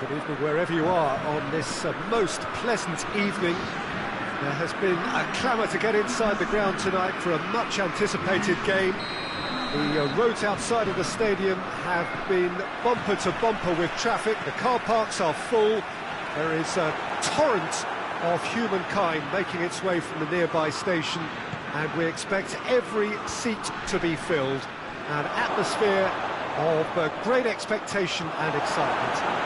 Good evening wherever you are on this most pleasant evening. There has been a clamour to get inside the ground tonight for a much anticipated game. The roads outside of the stadium have been bumper to bumper with traffic. The car parks are full. There is a torrent of humankind making its way from the nearby station, and we expect every seat to be filled. An atmosphere of great expectation and excitement.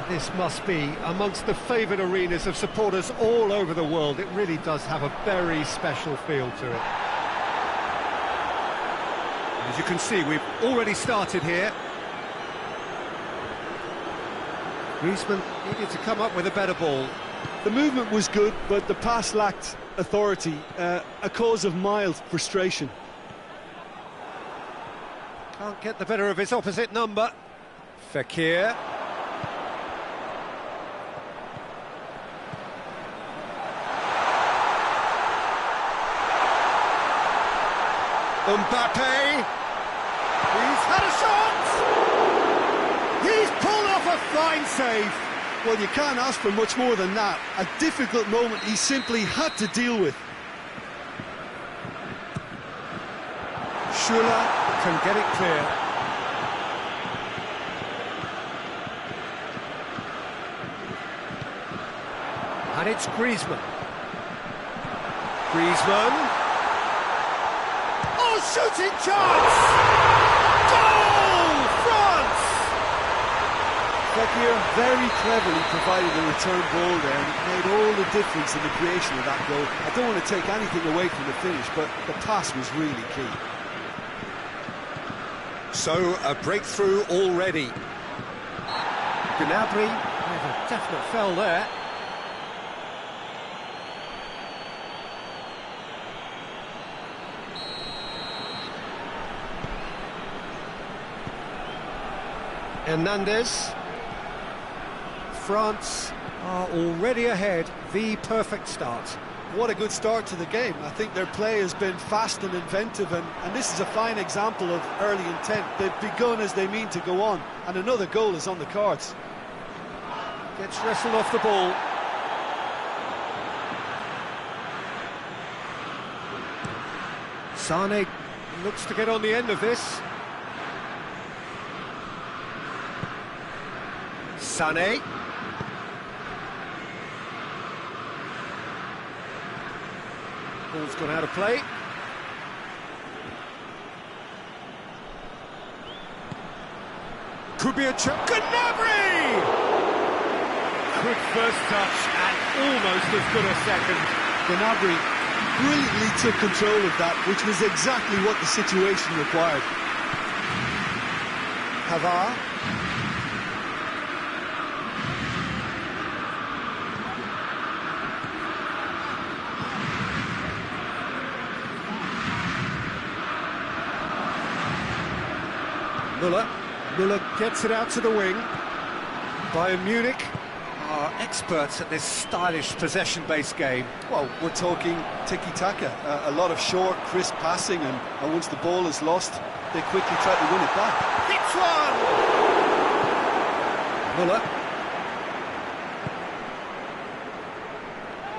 This must be amongst the favoured arenas of supporters all over the world. It really does have a very special feel to it. As you can see, we've already started here. Griezmann needed to come up with a better ball. The movement was good, but the pass lacked authority, a cause of mild frustration. Can't get the better of his opposite number. Fekir. Mbappe, he's had a shot! He's pulled off a fine save! Well, you can't ask for much more than that. A difficult moment he simply had to deal with. Schüller can get it clear. And it's Griezmann. Griezmann. Shooting chance! Goal! France! Fekir very cleverly provided a return ball there, and it made all the difference in the creation of that goal. I don't want to take anything away from the finish, but the pass was really key. So, a breakthrough already. Gnabry with a definite fell there. Hernandez. France are already ahead. The perfect start. What a good start to the game. I think their play has been fast and inventive, and this is a fine example of early intent. They've begun as they mean to go on, and another goal is on the cards. Gets wrestled off the ball. Sane looks to get on the end of this. Sané. Ball's gone out of play. Could be a chance. Gnabry! Good first touch and almost as good a second. Gnabry brilliantly took control of that, which was exactly what the situation required. Pavard. Müller gets it out to the wing. Bayern Munich are experts at this stylish possession-based game. Well, we're talking tiki-taka, a lot of short, crisp passing, and once the ball is lost, they quickly try to win it back. Hits one! Müller.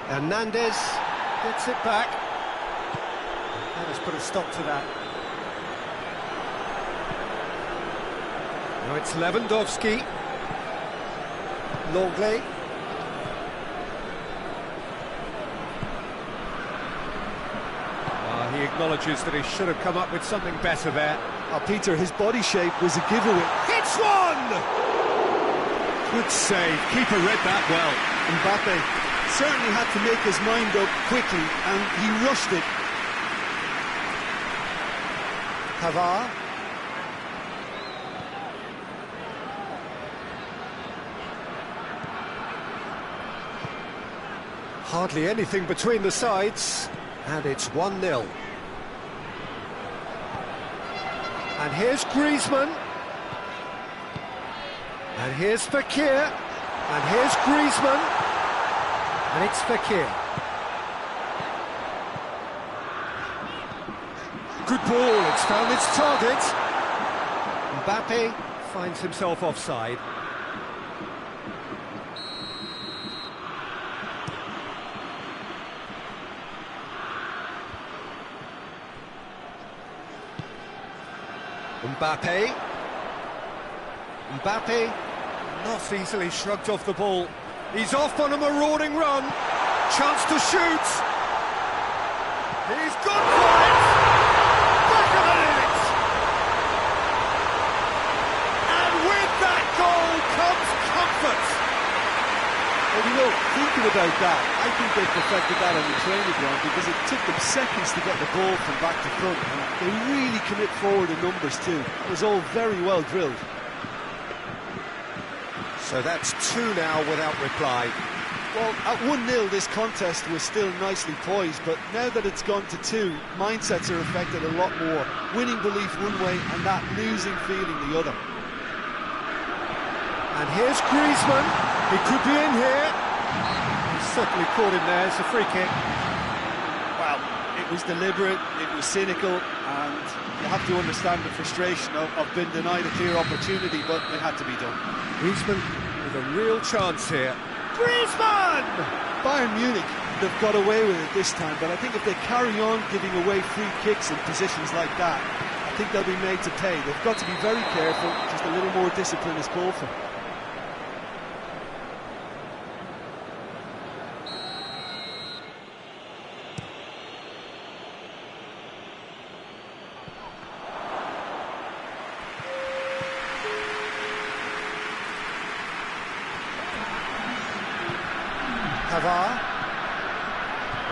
Hernandez gets it back. That has put a stop to that. Now it's Lewandowski. Longley. He acknowledges that he should have come up with something better there. Peter, his body shape was a giveaway. Hits one! Good save. Keeper read that well. Mbappe certainly had to make his mind up quickly, and he rushed it. Pavard. Hardly anything between the sides, and it's 1-0. And here's Griezmann. And here's Fekir. And here's Griezmann. And it's Fekir. Good ball, it's found its target. Mbappe finds himself offside. Mbappe, not easily shrugged off the ball. He's off on a marauding run. Chance to shoot. He's gone for it. Back of the net. And with that goal comes comfort. Well, you know, thinking about that, I think they perfected that on the training ground because it took them seconds to get the ball from back to front. And they really commit forward in numbers too. It was all very well drilled. So that's 2 now without reply. Well, at 1-0 this contest was still nicely poised, but now that it's gone to 2, mindsets are affected a lot more. Winning belief one way and that losing feeling the other. And here's Griezmann. He could be in here. He's certainly caught him there. It's a free kick. Well, it was deliberate, it was cynical, and you have to understand the frustration of being denied a clear opportunity, but it had to be done. Griezmann with a real chance here. Griezmann! Bayern Munich, they've got away with it this time, but I think if they carry on giving away free kicks in positions like that, I think they'll be made to pay. They've got to be very careful, just a little more discipline is called for.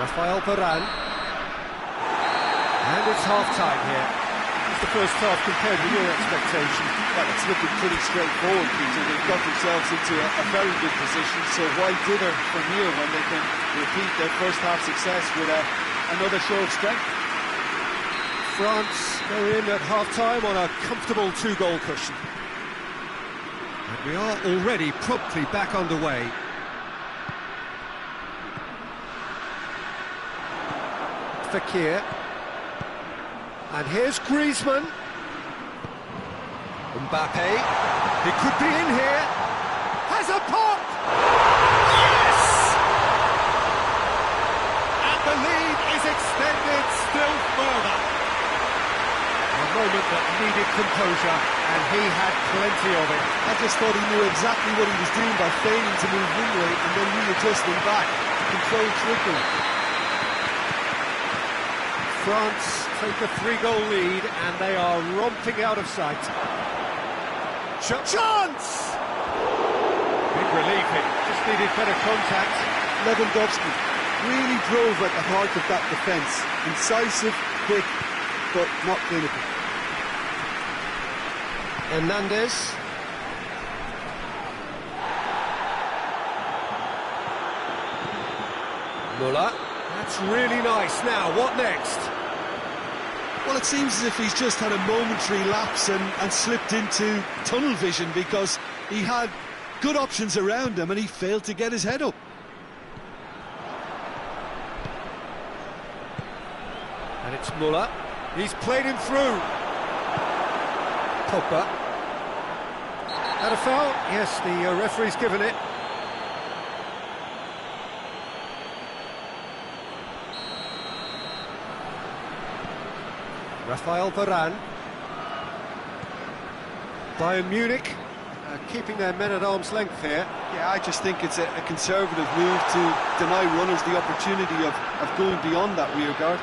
Rafael Varane. And it's half-time here. It's the first half compared with your expectation. Well, it's looking pretty straightforward, Peter. They've got themselves into a very good position, so why dither from here when they can repeat their first half success with another show of strength? France go in at half-time on a comfortable 2-goal cushion. And we are already promptly back underway. Fakir, and here's Griezmann. Mbappe, he could be in here, has a pop! Yes! And the lead is extended still further. A moment that needed composure, and he had plenty of it. I just thought he knew exactly what he was doing by failing to move one way and then readjusting back to control trickery. France take a 3-goal lead and they are romping out of sight. Chance! Big relief here, just needed better contact. Lewandowski really drove at the heart of that defence. Incisive, quick, but not clinical. Hernandez. Muller. That's really nice. Now, what next? Well, it seems as if he's just had a momentary lapse and slipped into tunnel vision because he had good options around him and he failed to get his head up. And it's Muller. He's played him through. Pogba. Had a foul? Yes, the referee's given it. Rafael Varane. Bayern Munich keeping their men at arm's length here. Yeah, I just think it's a conservative move to deny runners the opportunity of going beyond that rear guard.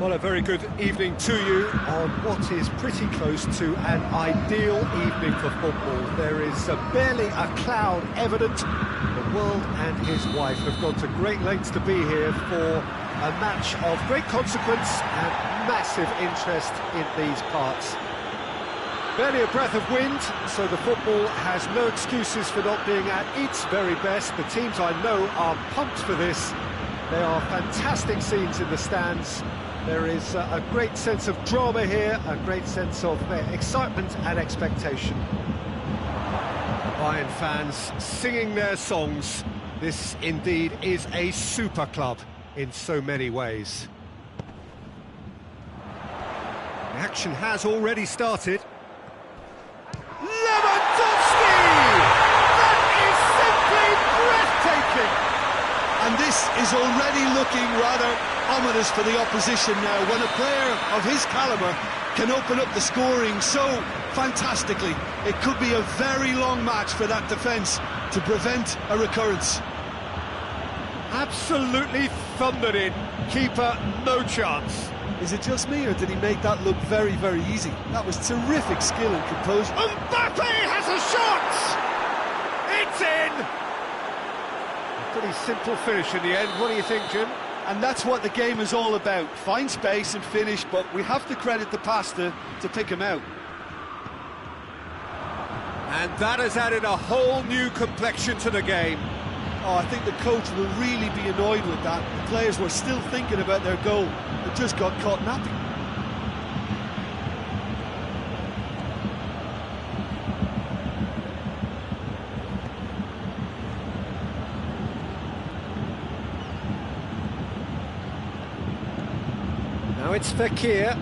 Well, a very good evening to you on what is pretty close to an ideal evening for football. There is barely a cloud evident. The world and his wife have gone to great lengths to be here for a match of great consequence and massive interest in these parts. Barely a breath of wind, so the football has no excuses for not being at its very best. The teams I know are pumped for this. There are fantastic scenes in the stands. There is a great sense of drama here, a great sense of excitement and expectation. Bayern fans singing their songs. This indeed is a super club in so many ways. The action has already started. Lewandowski! That is simply breathtaking! And this is already looking rather ominous for the opposition now, when a player of his calibre can open up the scoring so fantastically. It could be a very long match for that defence to prevent a recurrence. Absolutely thundered in. Keeper, no chance. Is it just me, or did he make that look very, very easy? That was terrific skill and composure. Mbappe has a shot! It's in! A pretty simple finish in the end. What do you think, Jim? And that's what the game is all about. Find space and finish, but we have to credit the pasta to pick him out. And that has added a whole new complexion to the game. Oh, I think the coach will really be annoyed with that. The players were still thinking about their goal. They just got caught napping. Now it's Fekir,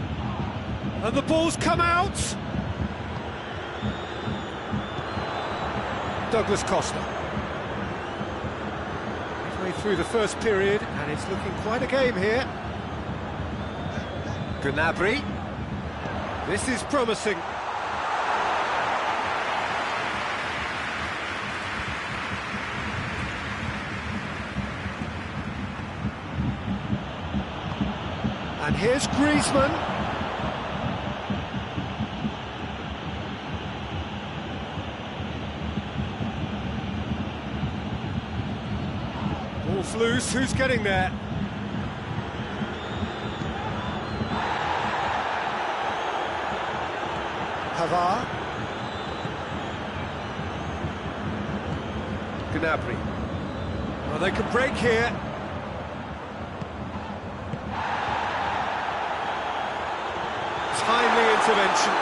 and the ball's come out. Douglas Costa. Midway through the first period, and it's looking quite a game here. Gnabry. This is promising. And here's Griezmann. Ball's loose, who's getting there? Pavard. Gnabry. Well, they can break here. Timely intervention.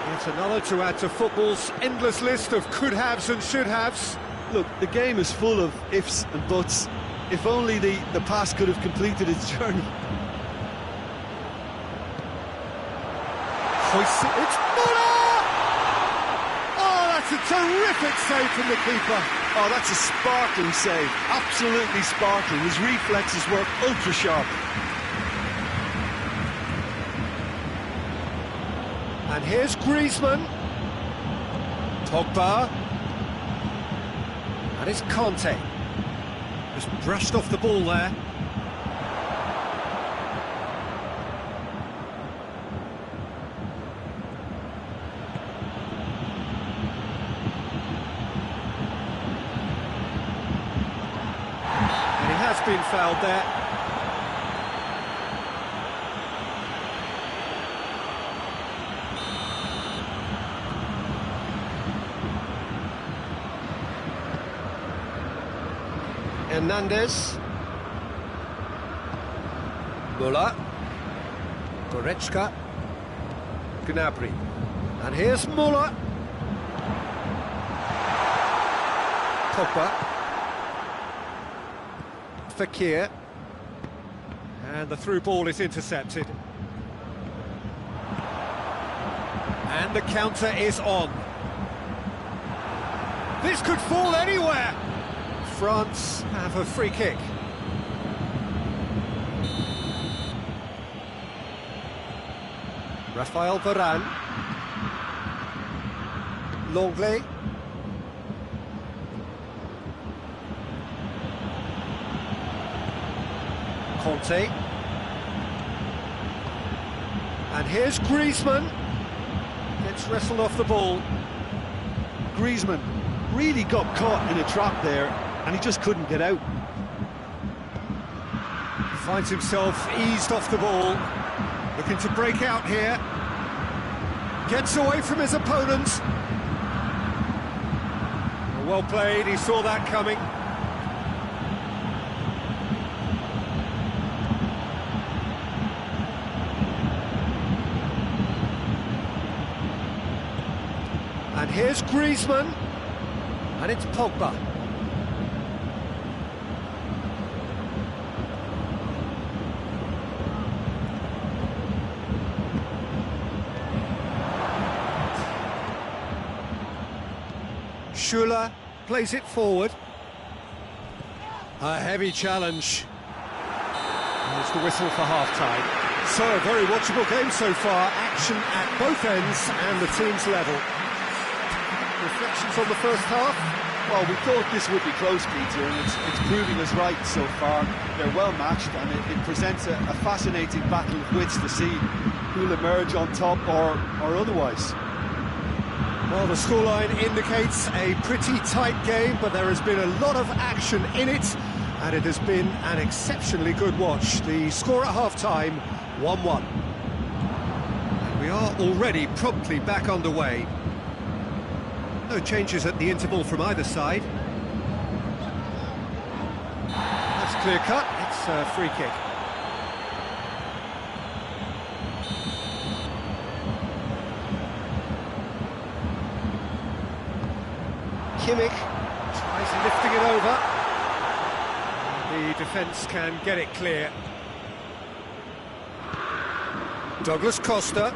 Yet another to add to football's endless list of could-haves and should-haves. Look, the game is full of ifs and buts. If only the pass could have completed its journey. It's Muller! Oh, that's a terrific save from the keeper. Oh, that's a sparkling save. Absolutely sparkling. His reflexes work ultra-sharp. And here's Griezmann. Pogba. And it's Conte. Just brushed off the ball there. And he has been fouled there. Hernandez. Muller. Goretzka. Gnabry. And here's Muller. Pogba. Fekir. And the through ball is intercepted. And the counter is on. This could fall anywhere. France have a free kick. Raphael Varane. Longley. Conte. And here's Griezmann. Gets wrestled off the ball. Griezmann really got caught in a trap there, and he just couldn't get out. Finds himself eased off the ball. Looking to break out here. Gets away from his opponent. Well played, he saw that coming. And here's Griezmann. And it's Pogba. Schüller plays it forward. A heavy challenge. There's the whistle for half-time. So, a very watchable game so far. Action at both ends and the team's level. Reflections on the first half? Well, we thought this would be close, Peter, and it's proving us right so far. They're well matched, and it presents a fascinating battle of wits to see who'll emerge on top or otherwise. Well, the scoreline indicates a pretty tight game, but there has been a lot of action in it, and it has been an exceptionally good watch. The score at half-time, 1-1. And we are already promptly back underway. No changes at the interval from either side. That's clear cut, it's a free kick. Kimmich tries lifting it over. The defence can get it clear. Douglas Costa.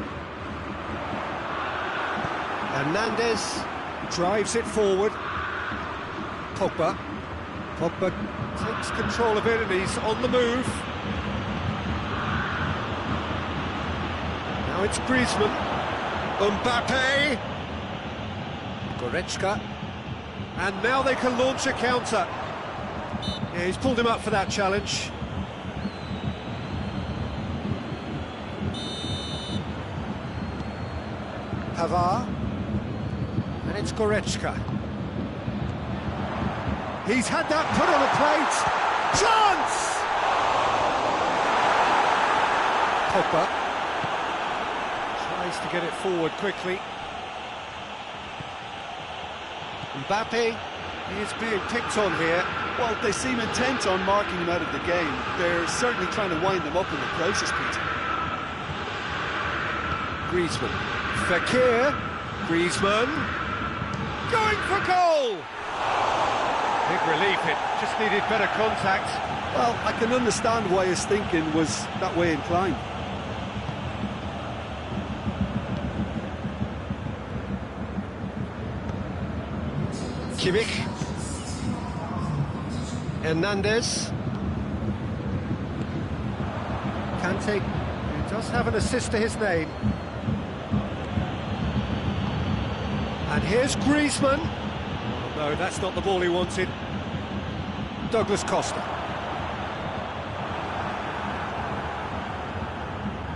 Hernandez drives it forward. Pogba. Pogba takes control of it and he's on the move. Now it's Griezmann. Mbappe. Goretzka. And now they can launch a counter. Yeah, he's pulled him up for that challenge. Pavard. And it's Goretzka. He's had that put on a plate. Chance! Pogba tries to get it forward quickly. Mbappe is being picked on here. Well, they seem intent on marking him out of the game. They're certainly trying to wind them up in the process, Peter. Griezmann. Fekir. Griezmann. Going for goal! Big relief, it just needed better contact. Well, I can understand why his thinking was that way inclined. Kimmich. Hernandez. Kante, who does have an assist to his name. And here's Griezmann. Oh, no, that's not the ball he wanted. Douglas Costa.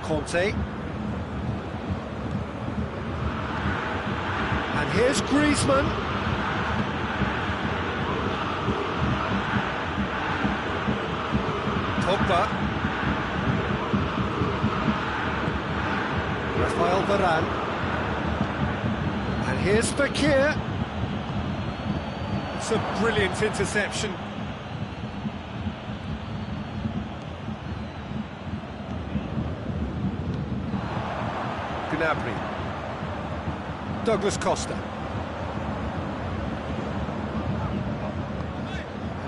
Conte. And here's Griezmann. Pogba. Rafael Varane. And here's Fekir. It's a brilliant interception. Gnabry. Douglas Costa.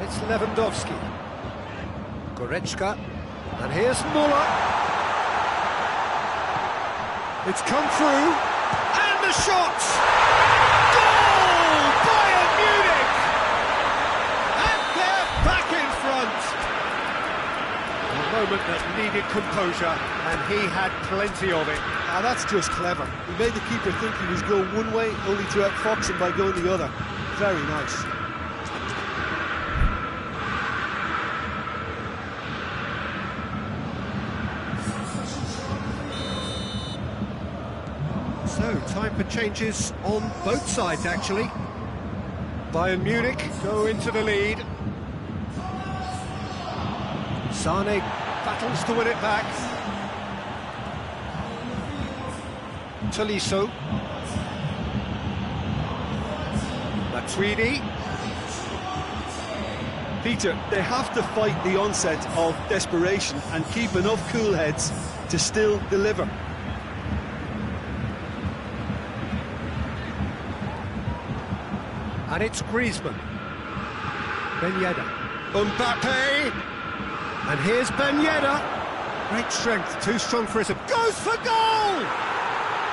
It's Lewandowski. Goretzka. And here's Muller. It's come through. And the shot! Goal! Bayern Munich! And they're back in front. A moment that needed composure, and he had plenty of it. Now that's just clever. He made the keeper think he was going one way, only to outfox him by going the other. Very nice. time for changes on both sides, actually. Bayern Munich go into the lead. Sane battles to win it back. Tolisso. Matuidi. Peter, they have to fight the onset of desperation and keep enough cool heads to still deliver. And it's Griezmann. Ben Yedder. Mbappe. And here's Ben Yedder. Great strength, too strong for his... Goes for goal!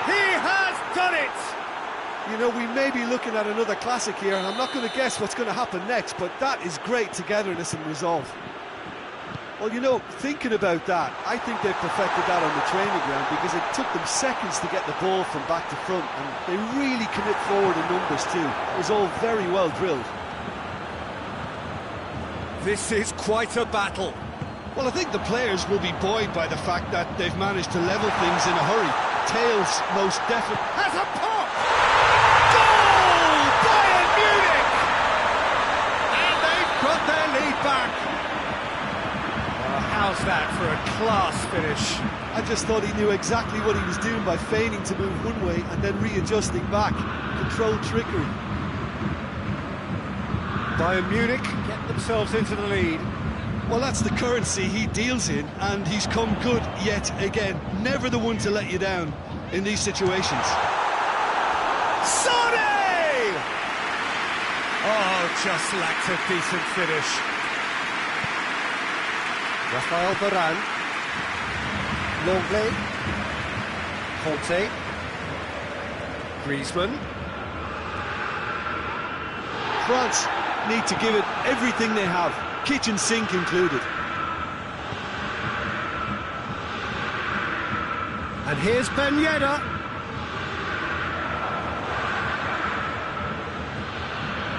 He has done it! You know, we may be looking at another classic here, and I'm not going to guess what's going to happen next, but that is great togetherness and resolve. Well, you know, thinking about that, I think they've perfected that on the training ground because it took them seconds to get the ball from back to front, and they really commit forward in numbers too. It was all very well drilled. This is quite a battle. Well, I think the players will be buoyed by the fact that they've managed to level things in a hurry. Tails most definitely. Has a pop! Goal! Bayern Munich! And they've got their lead back. How's that for a class finish? I just thought he knew exactly what he was doing by feigning to move one way and then readjusting back. Controlled trickery. Bayern Munich get themselves into the lead. Well, that's the currency he deals in, and he's come good yet again. Never the one to let you down in these situations. Sane! Oh, just lacked a decent finish. Rafael Varane. Longley. Conte. Griezmann. France need to give it everything they have, kitchen sink included. And here's Ben Yedder.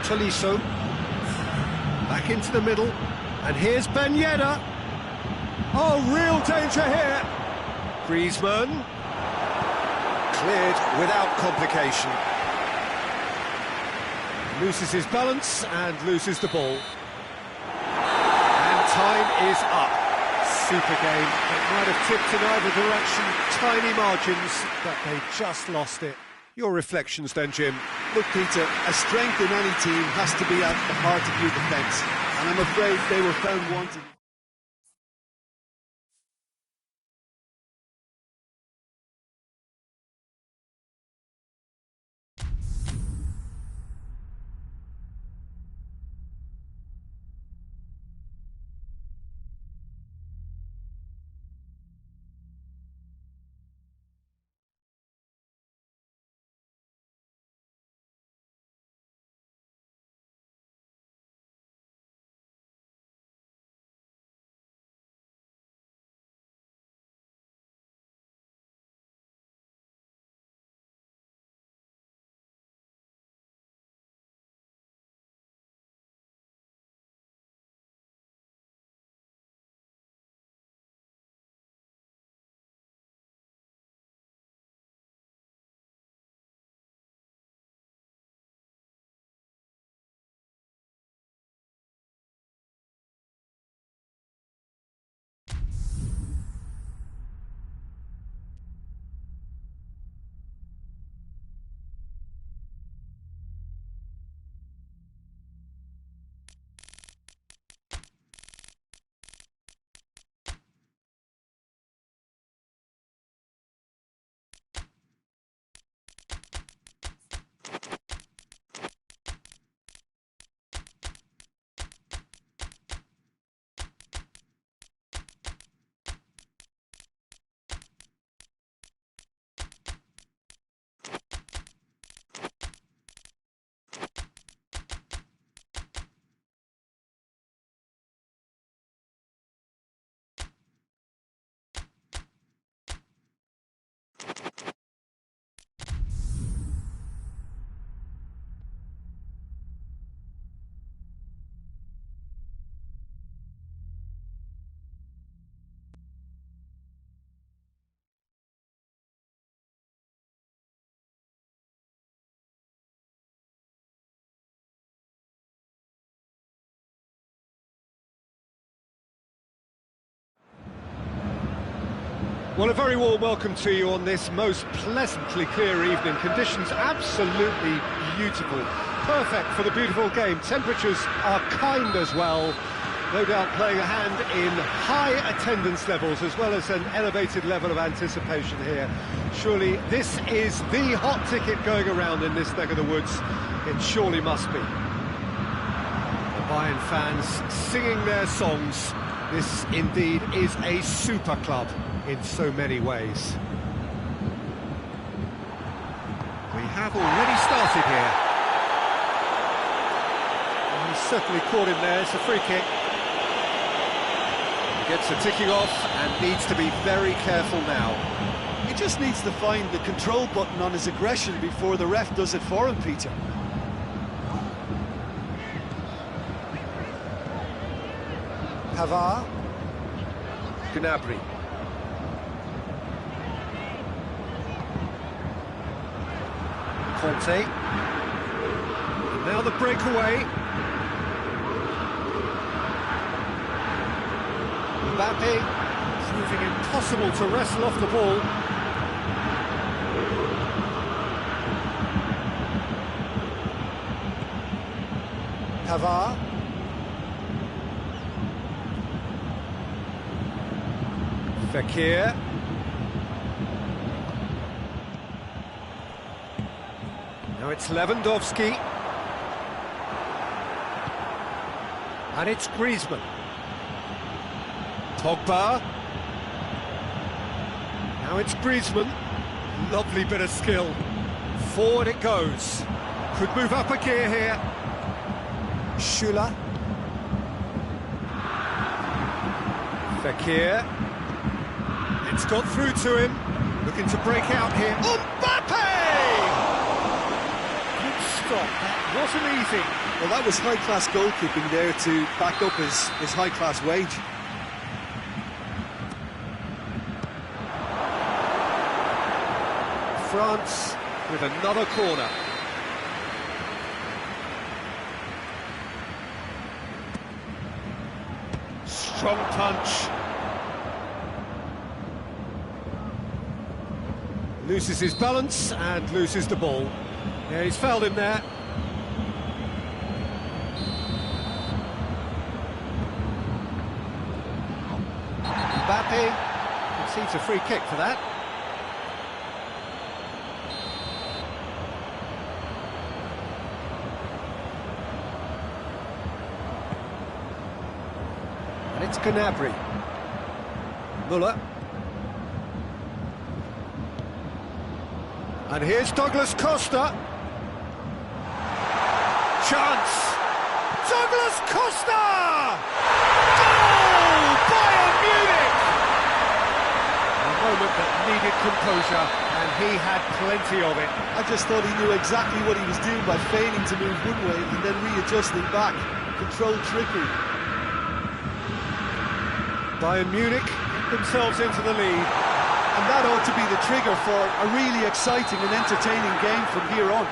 Tolisso. Back into the middle. And here's Ben Yedder. Oh, real danger here. Griezmann. Cleared without complication. Loses his balance and loses the ball. And time is up. Super game. It might have tipped in either direction. Tiny margins, but they just lost it. Your reflections then, Jim? Look, Peter, a strength in any team has to be at the heart of your defence. And I'm afraid they were found wanting. Well, a very warm welcome to you on this most pleasantly clear evening. Conditions absolutely beautiful. Perfect for the beautiful game. Temperatures are kind as well. No doubt playing a hand in high attendance levels as well as an elevated level of anticipation here. Surely this is the hot ticket going around in this neck of the woods. It surely must be. The Bayern fans singing their songs. This indeed is a super club in so many ways. We have already started here. And he's certainly caught him there. It's a free kick. He gets the ticking off and needs to be very careful now. He just needs to find the control button on his aggression before the ref does it for him, Peter. Pavard. Gnabry. Conte. And now the breakaway. Mbappe, proving impossible to wrestle off the ball. Pavard. Fekir. Now it's Lewandowski. And it's Griezmann. Pogba. Now it's Griezmann. Lovely bit of skill. Forward it goes. Could move up a gear here. Schüller. Fekir. It's got through to him. Looking to break out here. Mbappe! Good stop. That wasn't easy. Well, that was high-class goalkeeping there to back up his high-class wage. France with another corner. Strong punch. Loses his balance and loses the ball. Yeah, he's fouled him there. Mbappe concedes a free kick for that. And it's Gnabry. Müller. And here's Douglas Costa. Chance. Douglas Costa! Goal! Bayern Munich! A moment that needed composure, and he had plenty of it. I just thought he knew exactly what he was doing by feigning to move one way and then readjusting back. Controlled trickery. Bayern Munich get themselves into the lead. And that ought to be the trigger for a really exciting and entertaining game from here on.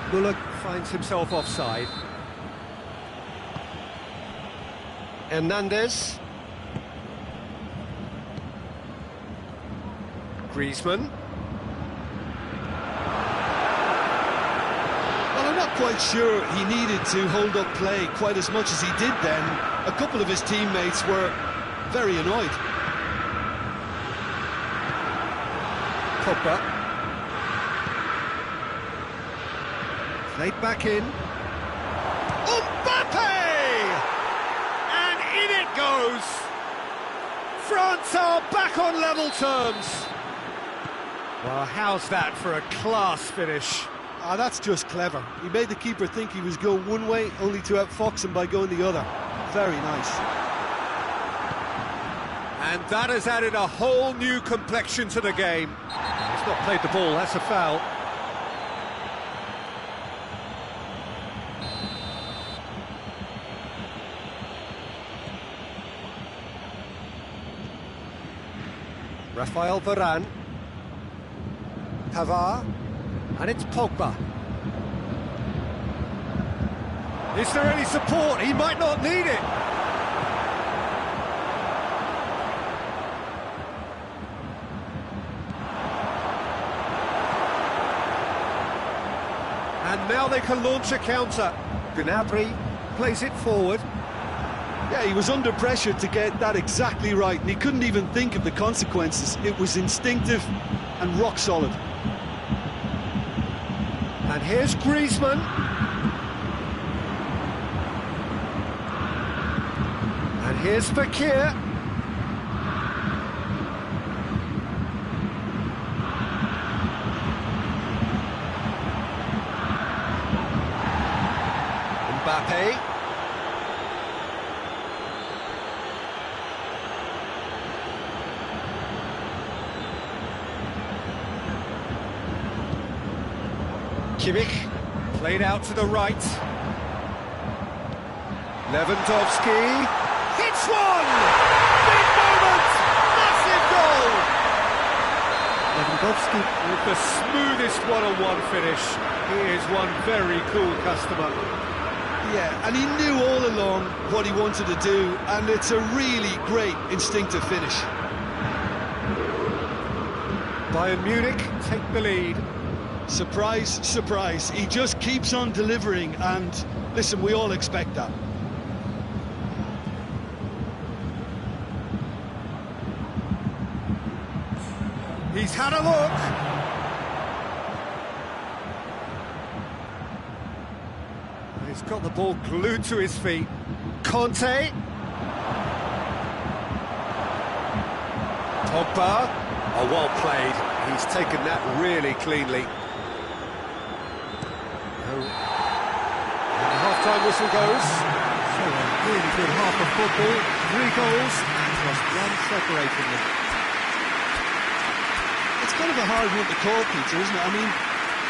Müller finds himself offside. Hernandez. Griezmann. Well, I'm not quite sure he needed to hold up play quite as much as he did then. A couple of his teammates were very annoyed. Pogba. Played back in. Mbappe! And in it goes! France are back on level terms. Well, how's that for a class finish? Ah, that's just clever. He made the keeper think he was going one way, only to outfox him by going the other. Very nice. And that has added a whole new complexion to the game. He's not played the ball, that's a foul. Rafael Varane. Pavard. And it's Pogba. Is there any support? He might not need it. they can launch a counter. Gnabry plays it forward. Yeah, he was under pressure to get that exactly right, and he couldn't even think of the consequences. It was instinctive and rock solid. And here's Griezmann. And here's Fekir. Mbappe. Kimmich, played out to the right. Lewandowski, hits one! Big moment! Massive goal! Lewandowski with the smoothest one-on-one finish. He is one very cool customer. Yeah, and he knew all along what he wanted to do, and it's a really great instinctive finish. Bayern Munich take the lead. Surprise, surprise. He just keeps on delivering, and listen, we all expect that. He's had a look. He's got the ball glued to his feet. Conte. Pogba. Oh, well played. He's taken that really cleanly. And the half-time whistle goes. So a really good half of football. 3 goals and just one separating them. It's kind of a hard one to call, Peter, isn't it? I mean,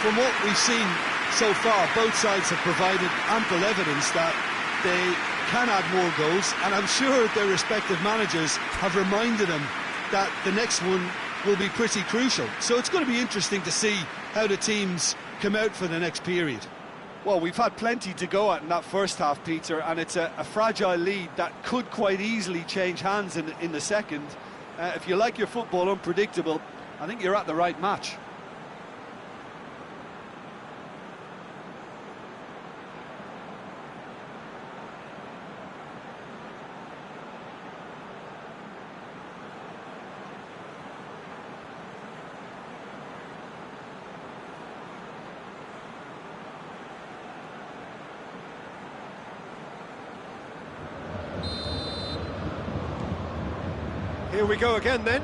from what we've seen so far, both sides have provided ample evidence that they can add more goals, and I'm sure their respective managers have reminded them that the next one will be pretty crucial. So it's going to be interesting to see how the teams come out for the next period. Well, we've had plenty to go at in that first half, Peter, and it's a fragile lead that could quite easily change hands in the second. If you like your football unpredictable, I think you're at the right match. Here we go again then.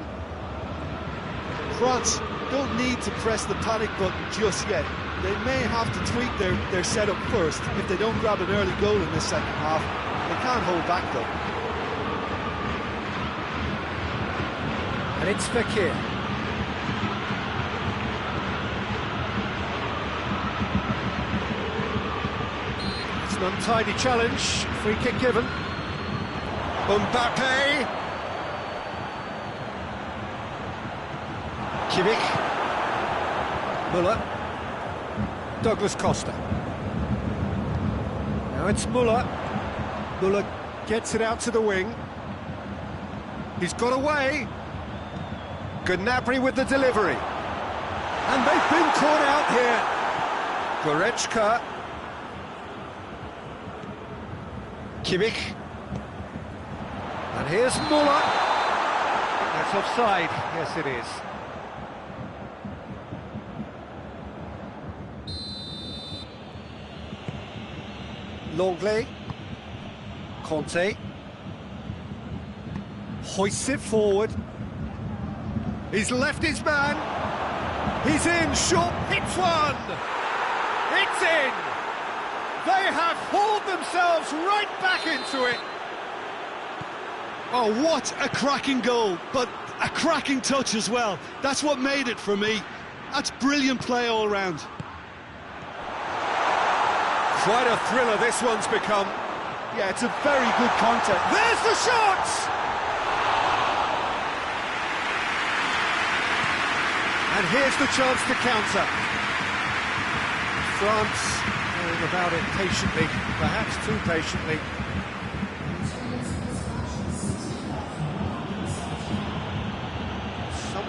France don't need to press the panic button just yet. They may have to tweak their setup first. If they don't grab an early goal in this second half, they can't hold back though. And it's Fekir. It's an untidy challenge. Free kick given. Mbappe. Kimmich. Müller. Douglas Costa. Now it's Müller. Müller gets it out to the wing. He's got away. Gnabry with the delivery. And they've been caught out here. Goretzka. Kimmich. And here's Müller. That's offside. Yes, it is. Longley, Conte, hoists it forward, he's left his man, he's in, short, hits one, it's in, they have hauled themselves right back into it. Oh, what a cracking goal, but a cracking touch as well. That's what made it for me. That's brilliant play all round. Quite a thriller this one's become. Yeah, it's a very good contact. There's the shot! And here's the chance to counter. France going about it patiently, perhaps too patiently.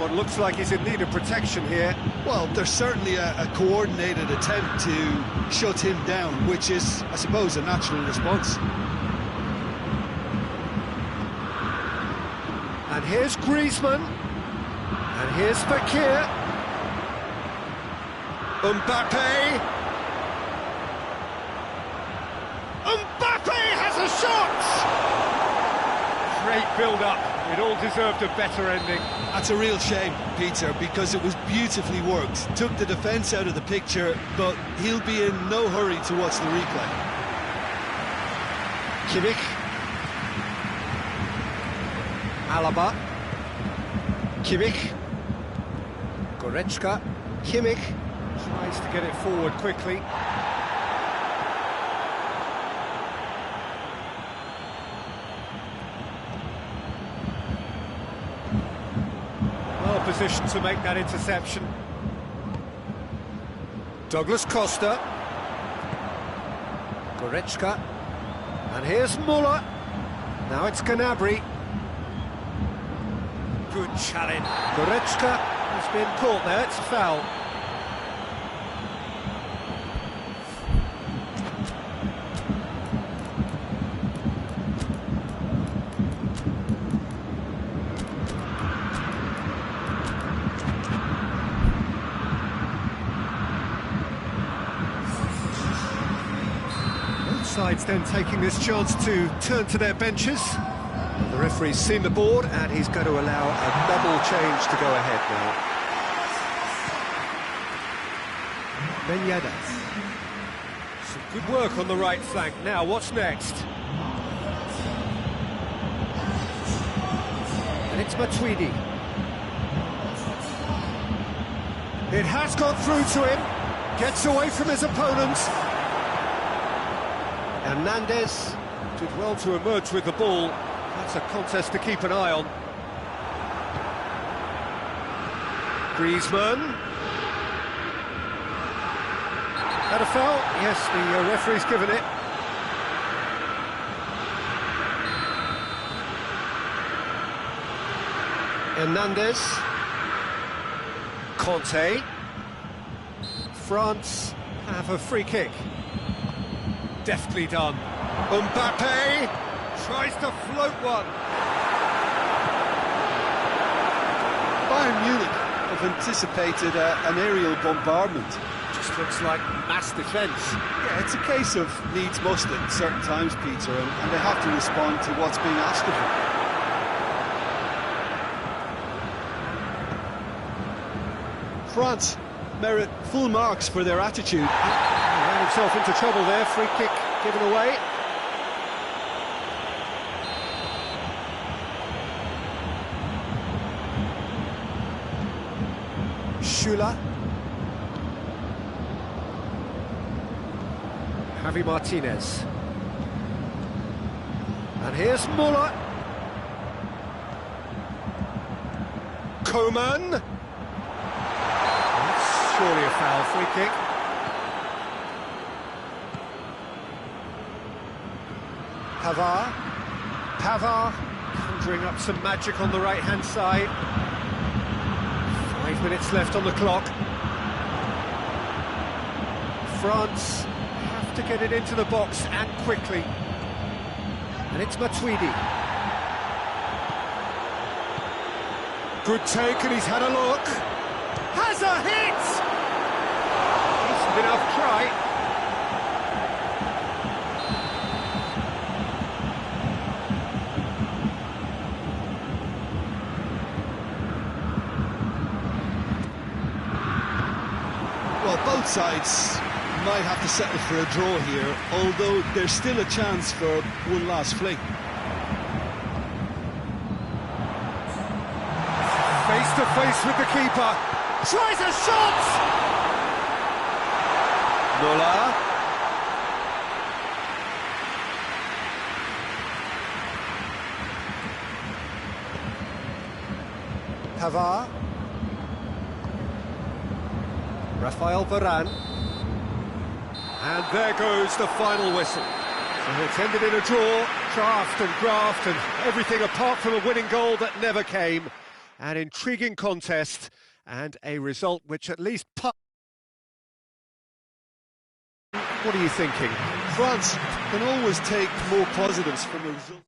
What looks like he's in need of protection here. Well, there's certainly a coordinated attempt to shut him down, which is, I suppose, a natural response. And here's Griezmann. And here's Fakir. Mbappe. Mbappe has a shot! Great build-up. It all deserved a better ending. That's a real shame, Peter, because it was beautifully worked. Took the defence out of the picture, but he'll be in no hurry to watch the replay. Kimmich. Alaba. Kimmich. Goretzka. Kimmich tries to get it forward quickly. Well positioned to make that interception. Douglas Costa. Goretzka. And here's Muller. Now it's Gnabry. Good challenge. Goretzka has been caught there, it's a foul. Both sides then taking this chance to turn to their benches. The referee's seen the board and he's going to allow a double change to go ahead now. Menyadas. Some good work on the right flank. Now, what's next? And it's Matuidi. It has got through to him. Gets away from his opponent. Hernandez did well to emerge with the ball. That's a contest to keep an eye on. Griezmann. Had a foul? Yes, the referee's given it. Hernandez. Conte. France have a free kick. Deftly done. Mbappe tries to float one. Bayern Munich have anticipated an aerial bombardment. Just looks like mass defence. Yeah, it's a case of needs must at certain times, Peter, and they have to respond to what's being asked of them. France merit full marks for their attitude. He ran himself into trouble there, free kick given away. Schüller. Javi Martinez. And here's Muller. Coman. That's surely a foul, free kick. Pavard conjuring up some magic on the right-hand side. 5 minutes left on the clock. France have to get it into the box and quickly. And it's Matuidi. Good take, and he's had a look. Has a hit! Decent enough try. Well, both sides might have to settle for a draw here, although there's still a chance for one last fling. Face to face with the keeper. Tries a shot! Muller. Pavard. Rafael Varane. And there goes the final whistle. So it's ended in a draw, draft and graft and everything apart from a winning goal that never came. An intriguing contest and a result which at least... What are you thinking? France can always take more positives from a result.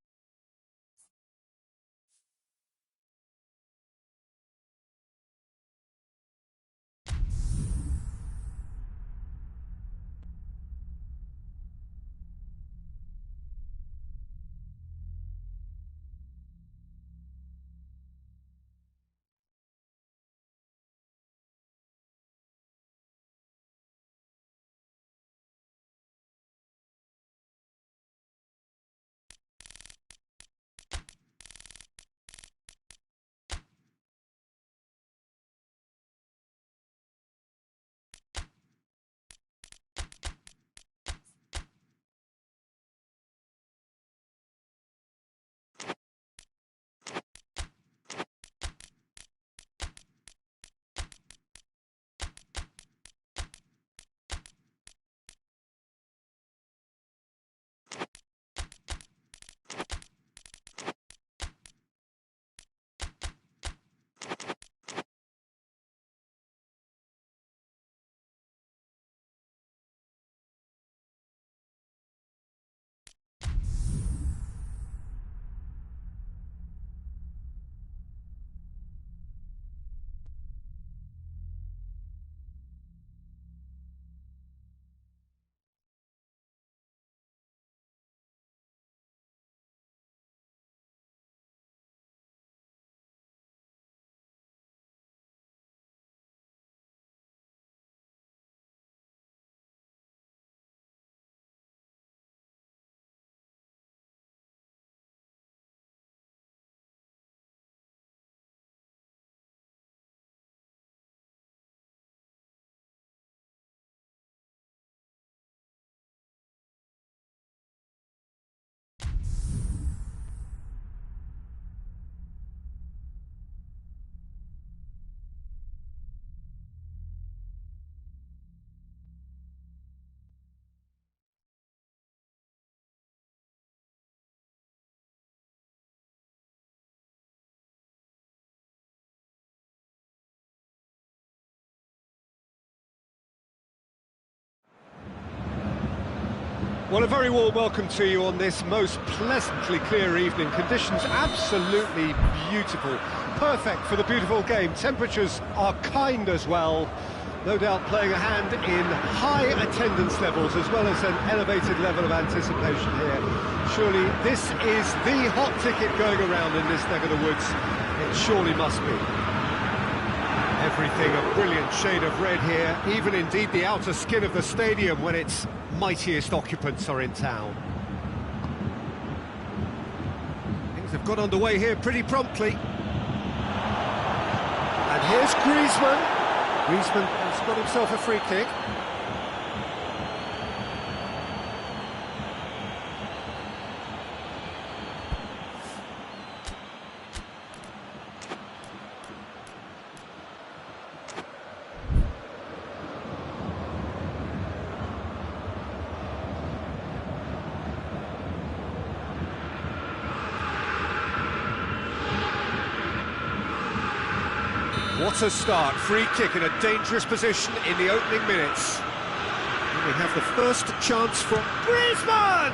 Well, a very warm welcome to you on this most pleasantly clear evening. Conditions absolutely beautiful. Perfect for the beautiful game. Temperatures are kind as well. No doubt playing a hand in high attendance levels as well as an elevated level of anticipation here. Surely this is the hot ticket going around in this neck of the woods. It surely must be. Everything a brilliant shade of red here, even indeed the outer skin of the stadium when its mightiest occupants are in town. Things have got underway here pretty promptly. And here's Griezmann. Griezmann has got himself a free kick. What a start, free kick in a dangerous position in the opening minutes. And we have the first chance from Griezmann!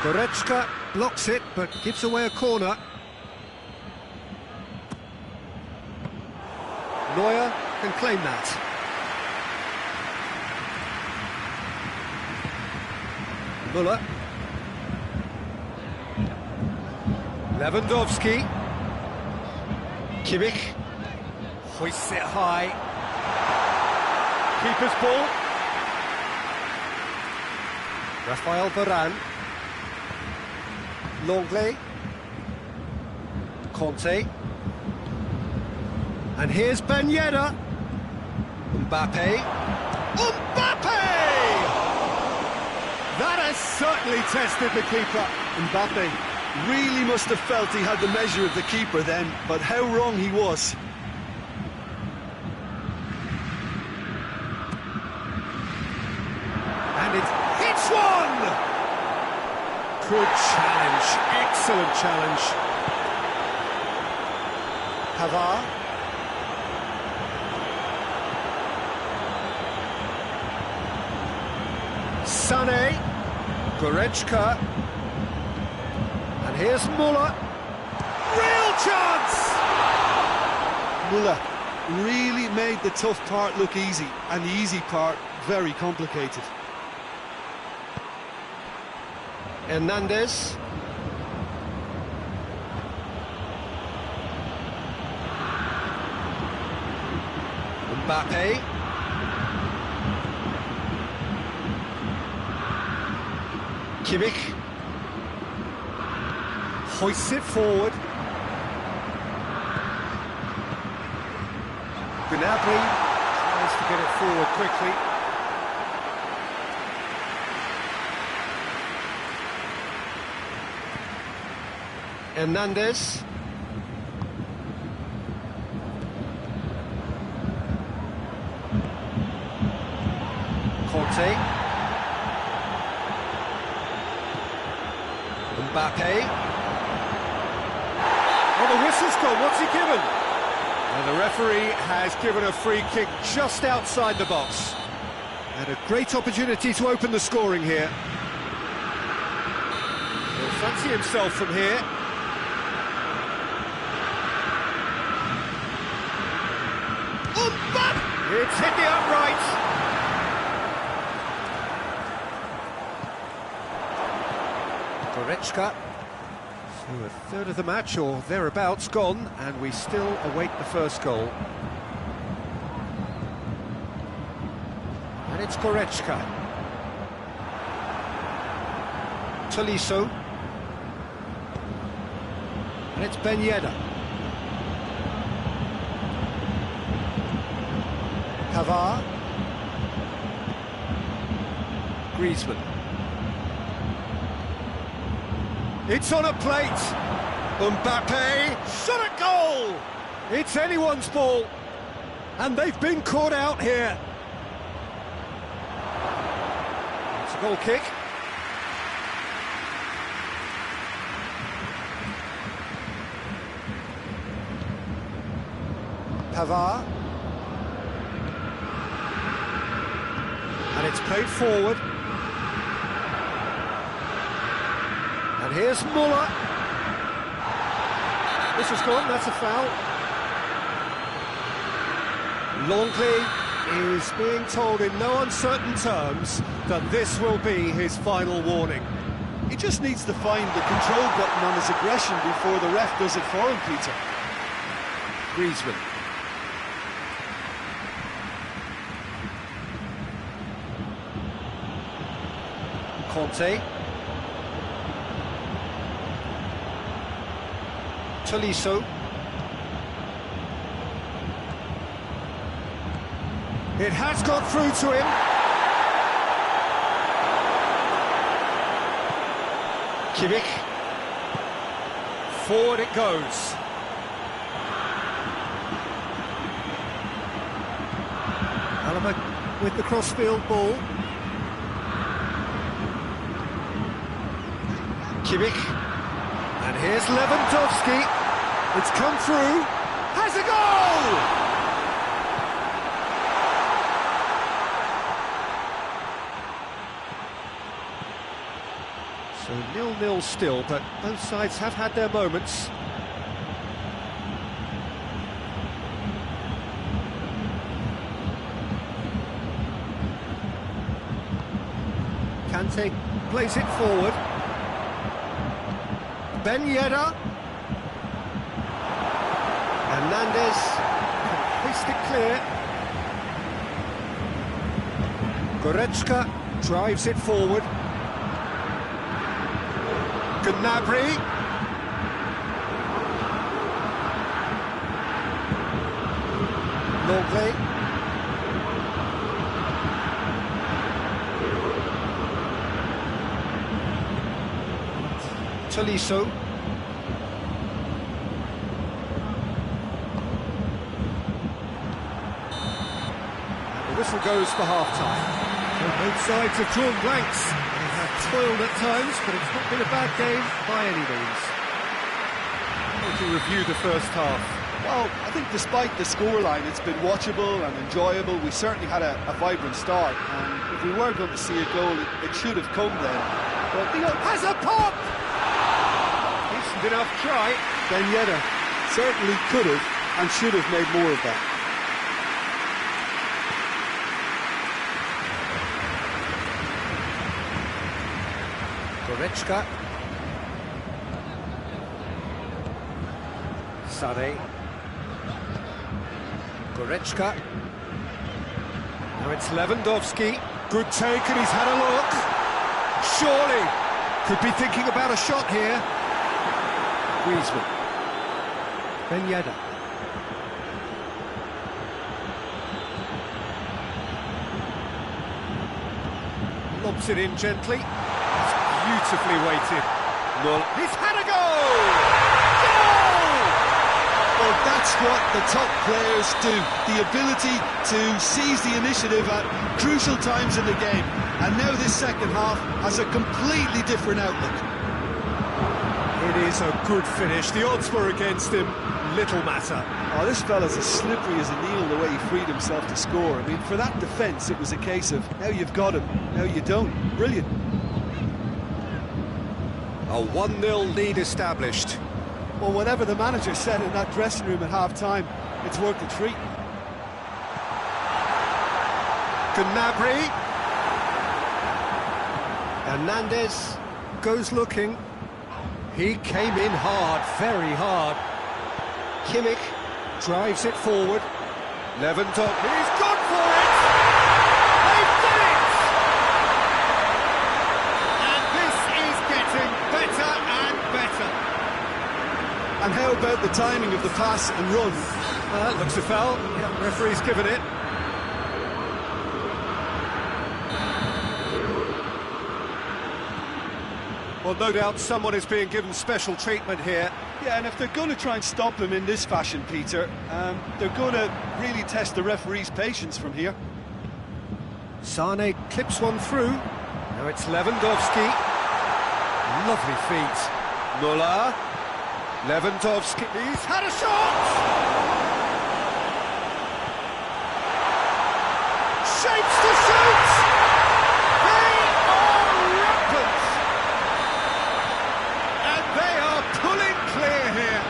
Goretzka blocks it, but gives away a corner. Neuer can claim that. Müller. Lewandowski. Kimmich hoists it high. Keeper's ball. Raphael Varane. Longley. Conte. And here's Ben Yedder. Mbappe. Mbappe! That has certainly tested the keeper. Mbappe really must have felt he had the measure of the keeper then, but how wrong he was. And it hits one! Good challenge, excellent challenge. Pavard. Sané. Goretzka. And here's Muller. Real chance! Muller really made the tough part look easy, and the easy part very complicated. Hernandez. Mbappe. Kimmich. Hoists it forward. Gnabry tries to get it forward quickly. Hernandez. Conte. Mbappe. Oh, the whistle's gone. What's he given? And the referee has given a free kick just outside the box. And a great opportunity to open the scoring here. He'll fancy himself from here. It's hit the upright. Goretzka. So a third of the match, or thereabouts, gone, and we still await the first goal. And it's Goretzka. Tolisso. And it's Ben Yedder. Pavard. Griezmann. It's on a plate. Mbappe, shot at goal! It's anyone's ball, and they've been caught out here. It's a goal kick. Pavard. And it's played forward. And here's Muller. This has gone, that's a foul. Longley is being told in no uncertain terms that this will be his final warning. He just needs to find the control button on his aggression before the ref does it for him, Peter. Griezmann. Conte. Tolisso. It has got through to him. Kimmich. Forward it goes. Alaba with the crossfield ball. Kimmich. And here's Lewandowski. It's come through. Has a goal! So 0-0 still, but both sides have had their moments. Kante plays it forward. Ben Yedder. Hernandez can hoist it clear. Goretzka drives it forward. Gnabry. Longley. Tolisso. The whistle goes for half-time. So both sides have drawn blanks. They have toiled at times, but it's not been a bad game by any means. We'll to review the first half. Well, I think despite the scoreline, it's been watchable and enjoyable. We certainly had a vibrant start, and if we were going to see a goal, it should have come then. But Has a pop! Decent enough try. Ben Yedder certainly could have and should have made more of that. Goretzka. Sané. Goretzka. Now it's Lewandowski. Good take, and he's had a look. Surely could be thinking about a shot here. Griezmann. Ben Yedder. Lobs it in gently. It's beautifully weighted. He's had a goal! Goal! Well, that's what the top players do. The ability to seize the initiative at crucial times in the game. And now this second half has a completely different outlook. It is a good finish. The odds were against him. Little matter. Oh, this fella's as slippery as an eel the way he freed himself to score. I mean, for that defence, it was a case of, now you've got him, now you don't. Brilliant. A 1-0 lead established. Well, whatever the manager said in that dressing room at half-time, it's worked a treat. Gnabry. Hernandez goes looking. He came in hard, very hard. Kimmich drives it forward. Lewandowski, he's gone for it! They've done it! And this is getting better and better. And how about the timing of the pass and run? That looks a foul. Yeah, referee's given it. Well, no doubt someone is being given special treatment here. Yeah, and if they're going to try and stop him in this fashion, Peter, they're going to really test the referee's patience from here. Sané clips one through. Now it's Lewandowski. Lovely feet. Müller. Lewandowski. He's had a shot! Shapes to shoot! They are rampant! And they are pulling clear here.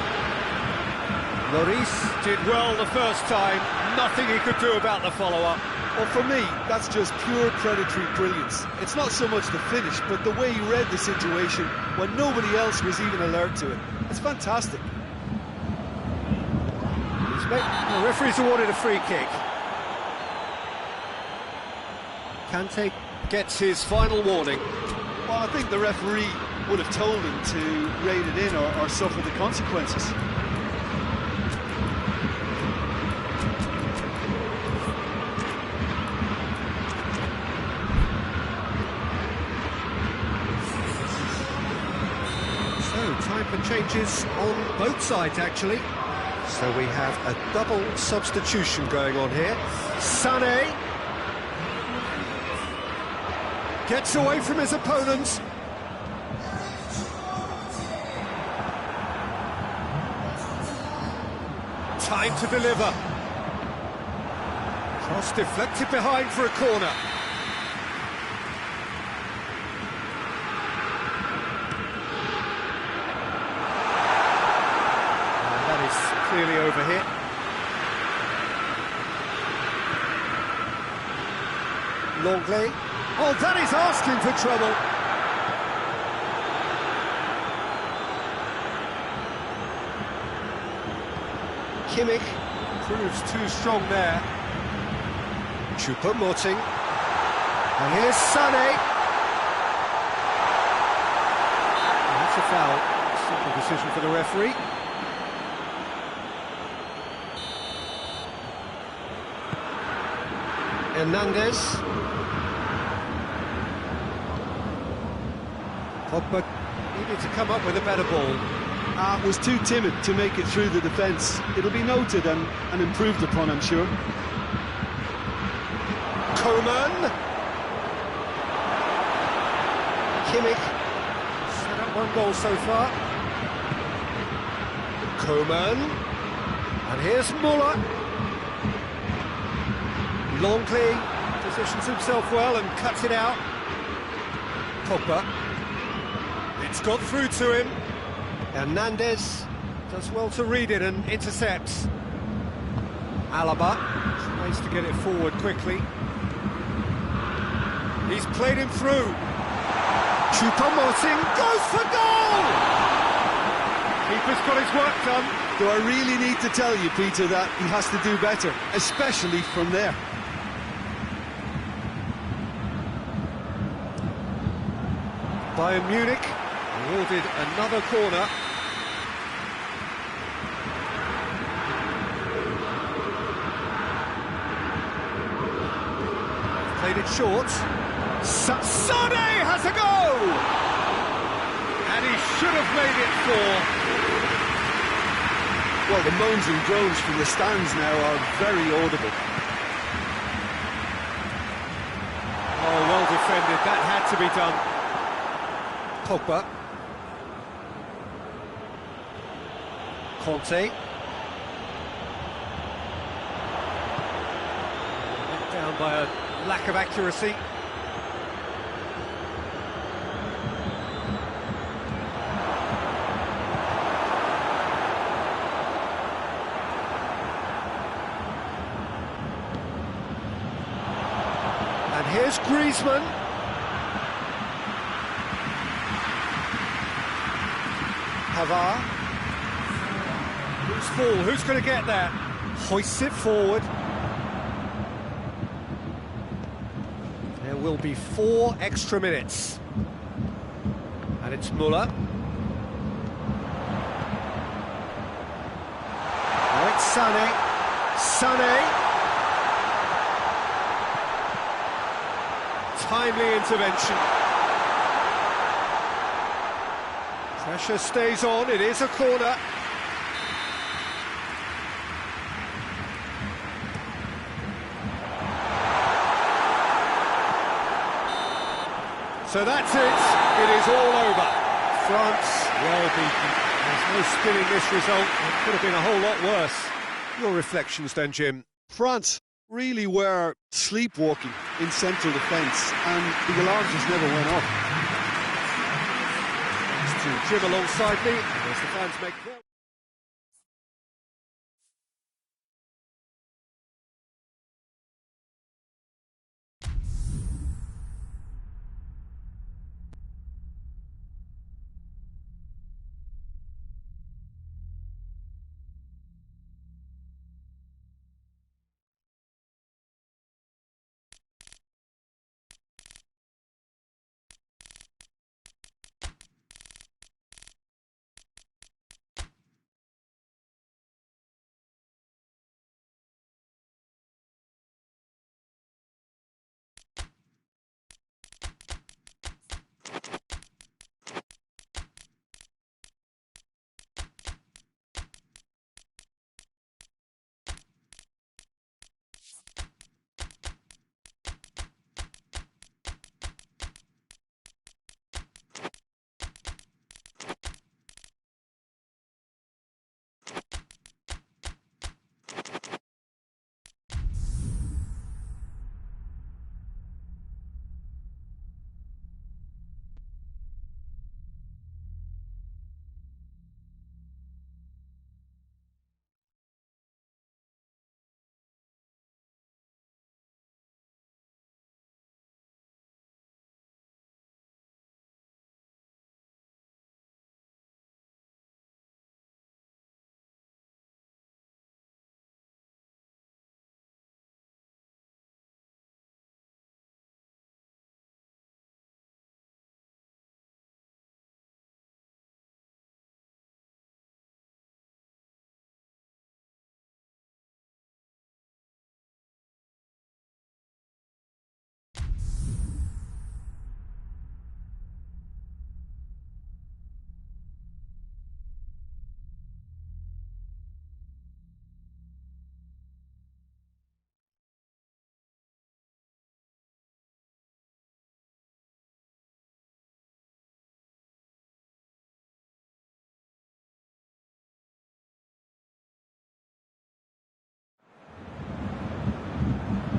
Lloris did well the first time. Nothing he could do about the follow-up. Well, for me, that's just pure predatory brilliance. It's not so much the finish, but the way he read the situation when nobody else was even alert to it. It's fantastic. The referee's awarded a free kick. Kante gets his final warning. Well, I think the referee would have told him to rein it in or suffer the consequences. Time for changes on both sides, actually. So we have a double substitution going on here. Sané gets away from his opponents. Time to deliver. Cross deflected behind for a corner. Clearly over here. Longley. Oh, that is asking for trouble. Kimmich proves too strong there. Choupo-Moting. And here's Sané. And that's a foul. Simple decision for the referee. Hernandez. Pogba needed to come up with a better ball. Was too timid to make it through the defence. It'll be noted and improved upon, I'm sure. Coman. Kimmich. Set up one goal so far. Coman. And here's Muller. Longley positions himself well and cuts it out. Pogba. It's got through to him. Hernandez does well to read it and intercepts. Alaba tries to get it forward quickly. He's played him through. Choupo-Moting goes for goal! Keeper's got his work done. Do I really need to tell you, Peter, that he has to do better, especially from there? Bayern Munich awarded another corner. Played it short. Sane has a go! And he should have made it 4. Well, the moans and groans from the stands now are very audible. Oh, well defended. That had to be done. Pogba. Conte. Let down by a lack of accuracy. And here's Griezmann. Pavard. Who's full? Who's going to get that? Hoists it forward. There will be 4 extra minutes. And it's Muller. Now it's Sané. Sané. Timely intervention. Pressure stays on, it is a corner. So that's it, it is all over. France, well beaten. There's no spinning this result, it could have been a whole lot worse. Your reflections then, Jim? France really were sleepwalking in central defence, and the alarm just never went off. Jim alongside me, as the fans make their...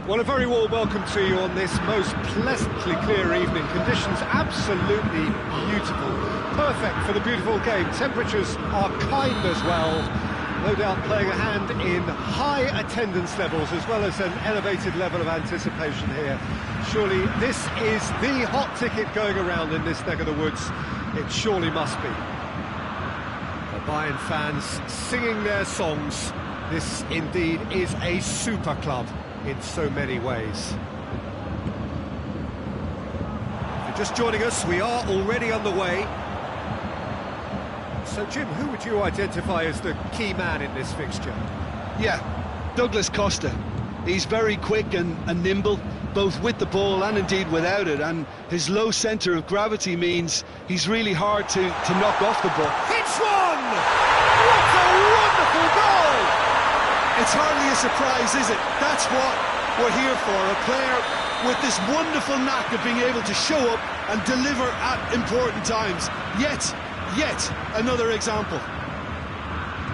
Well, a very warm welcome to you on this most pleasantly clear evening. Conditions absolutely beautiful. Perfect for the beautiful game. Temperatures are kind as well. No doubt playing a hand in high attendance levels as well as an elevated level of anticipation here. Surely this is the hot ticket going around in this neck of the woods. It surely must be. The Bayern fans singing their songs. This indeed is a super club in so many ways. If you're just joining us, we are already underway. So Jim, who would you identify as the key man in this fixture? Yeah, Douglas Costa. He's very quick and nimble, both with the ball and indeed without it, and his low centre of gravity means he's really hard to knock off the ball. Hits one! What a wonderful goal! It's hardly a surprise, is it? That's what we're here for, a player with this wonderful knack of being able to show up and deliver at important times. Yet another example.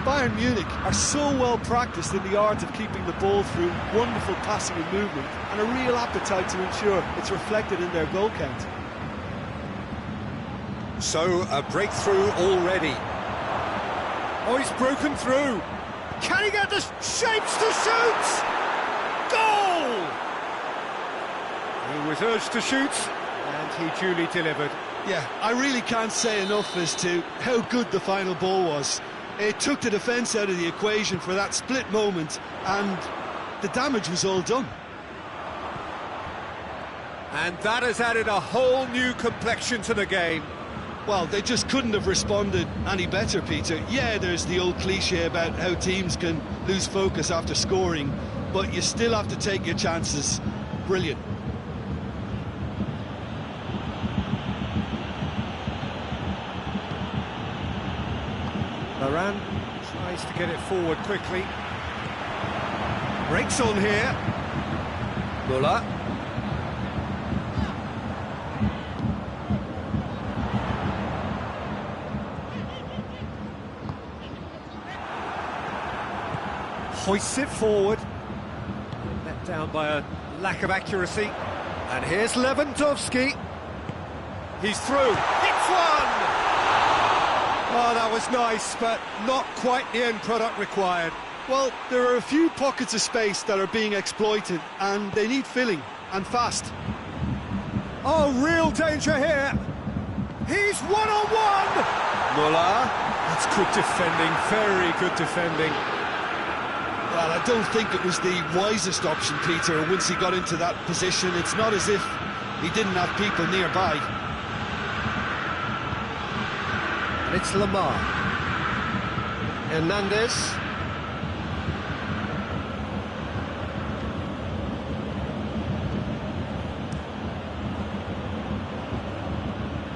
Bayern Munich are so well practiced in the art of keeping the ball through wonderful passing and movement, and a real appetite to ensure it's reflected in their goal count. So, a breakthrough already. Oh, he's broken through. Can he get the shapes to shoot? Goal! He was urged to shoot, and he duly delivered. Yeah, I really can't say enough as to how good the final ball was. It took the defence out of the equation for that split moment, and the damage was all done. And that has added a whole new complexion to the game. Well, they just couldn't have responded any better, Peter. Yeah, there's the old cliche about how teams can lose focus after scoring, but you still have to take your chances. Brilliant. Varane tries to get it forward quickly. Breaks on here. Müller. Hoists it forward. Let down by a lack of accuracy. And here's Lewandowski. He's through. Hits one! Oh, that was nice, but not quite the end product required. Well, there are a few pockets of space that are being exploited, and they need filling, and fast. Oh, real danger here. He's one-on-one! Müller. That's good defending, very good defending. Well, I don't think it was the wisest option, Peter, once he got into that position. It's not as if he didn't have people nearby. It's Lamar. Hernandez.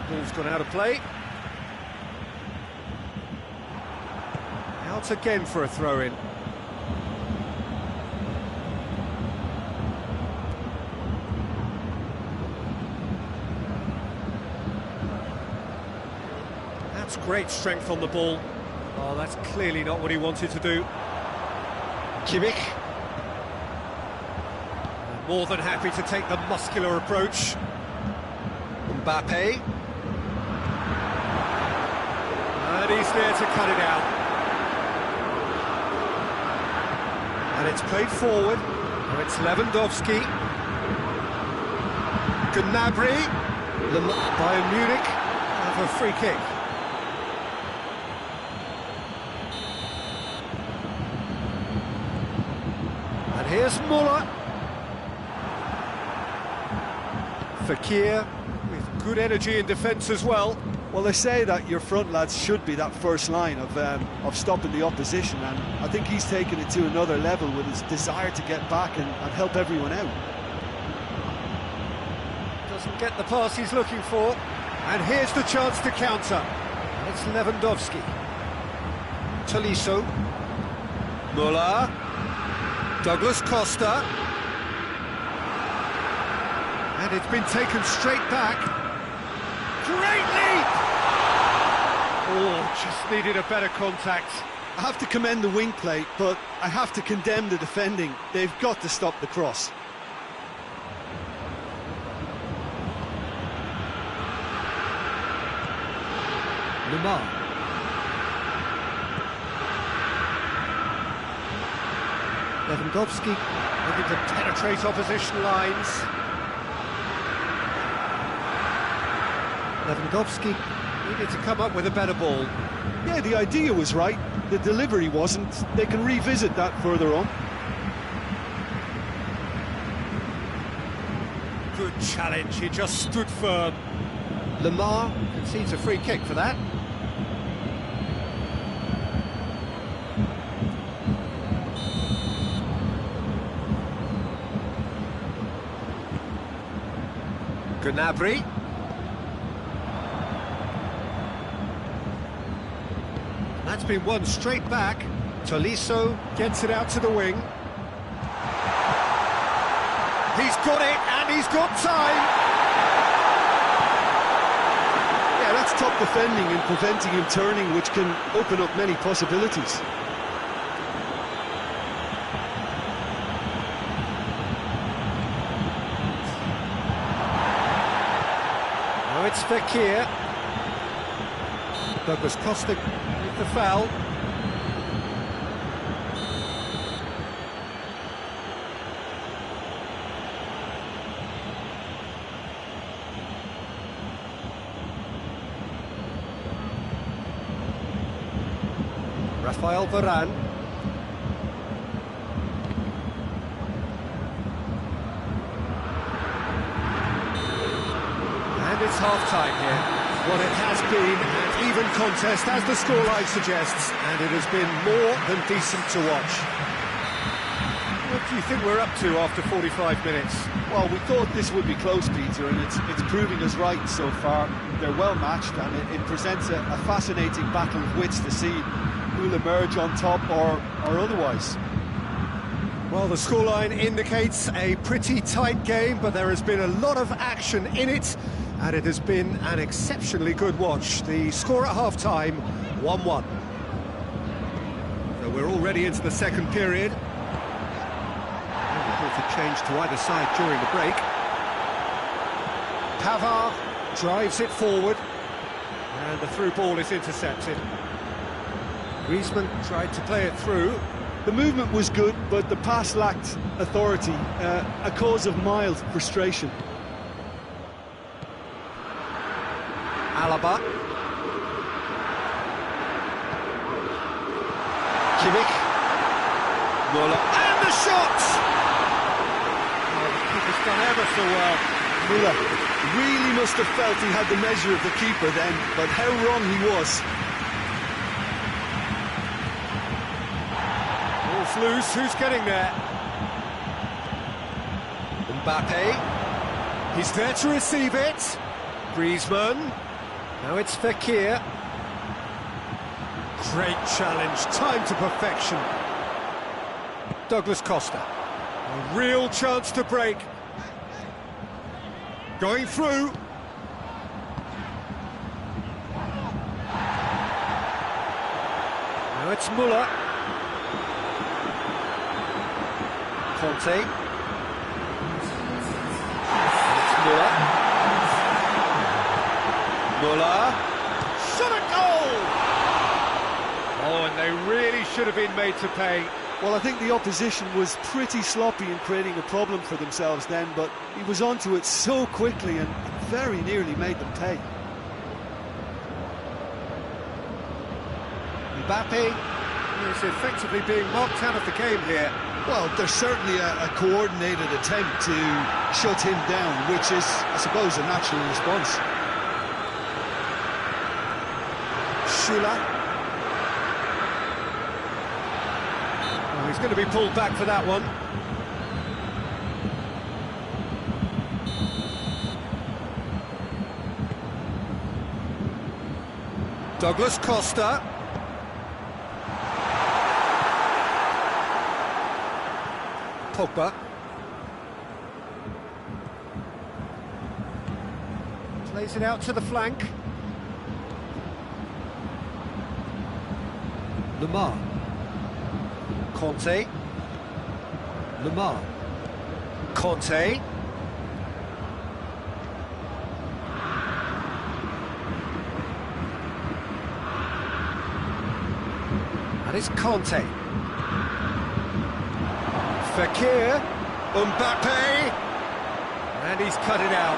Ball's gone out of play. Out again for a throw-in. That's great strength on the ball. Oh, that's clearly not what he wanted to do. Kimmich. More than happy to take the muscular approach. Mbappe. And he's there to cut it out. And it's played forward. Now it's Lewandowski. Gnabry. Bayern Munich have a free kick. And here's Müller. Fekir with good energy in defence as well. Well, they say that your front lads should be that first line of stopping the opposition, and I think he's taken it to another level with his desire to get back and help everyone out. Doesn't get the pass he's looking for, and here's the chance to counter. It's Lewandowski. Tolisso. Müller. Douglas Costa. And it's been taken straight back. Great leap! Oh, just needed a better contact. I have to commend the wing play, but I have to condemn the defending. They've got to stop the cross. Lamar. Lewandowski looking to penetrate opposition lines. Lewandowski needed to come up with a better ball. Yeah, the idea was right, the delivery wasn't. They can revisit that further on. Good challenge, he just stood firm. Lamar concedes a free kick for that. Gnabry. That's been won straight back. Tolisso gets it out to the wing. He's got it, and he's got time! Yeah, that's top defending and preventing him turning, which can open up many possibilities. Now it's Fekir. Douglas Costa with the foul. Rafael Varane. And it's half-time here. Well, it has been an even contest, as the scoreline suggests, and it has been more than decent to watch. What do you think we're up to after 45 minutes? Well, we thought this would be close, Peter, and it's proving us right so far. They're well matched, and it presents a fascinating battle of wits to see who'll emerge on top or otherwise. Well, the scoreline indicates a pretty tight game, but there has been a lot of action in it, and it has been an exceptionally good watch. The score at half-time, 1-1. So we're already into the second period. And a change to either side during the break. Pavard drives it forward, and the through ball is intercepted. Griezmann tried to play it through. The movement was good, but the pass lacked authority, a cause of mild frustration. Alaba. Kimmich. Müller. And the shot! Oh, the keeper's done ever so well. Müller really must have felt he had the measure of the keeper then, but how wrong he was. Ball's loose, who's getting there? Mbappe. He's there to receive it. Griezmann. Now it's Fekir. Great challenge, time to perfection. Douglas Costa. A real chance to break. Going through. Now it's Müller. Conte. It's Müller. Müller. Shot a goal! Oh, and they really should have been made to pay. Well, I think the opposition was pretty sloppy in creating a problem for themselves then, but he was onto it so quickly and very nearly made them pay. Mbappe is effectively being marked out of the game here. Well, there's certainly a coordinated attempt to shut him down, which is, I suppose, a natural response. Schüller. Oh, he's going to be pulled back for that one. Douglas Costa. Pogba. Plays it out to the flank. Lamar. Conte. Lamar. Conte. And it's Conte. Fekir, Mbappe, and he's cut it out.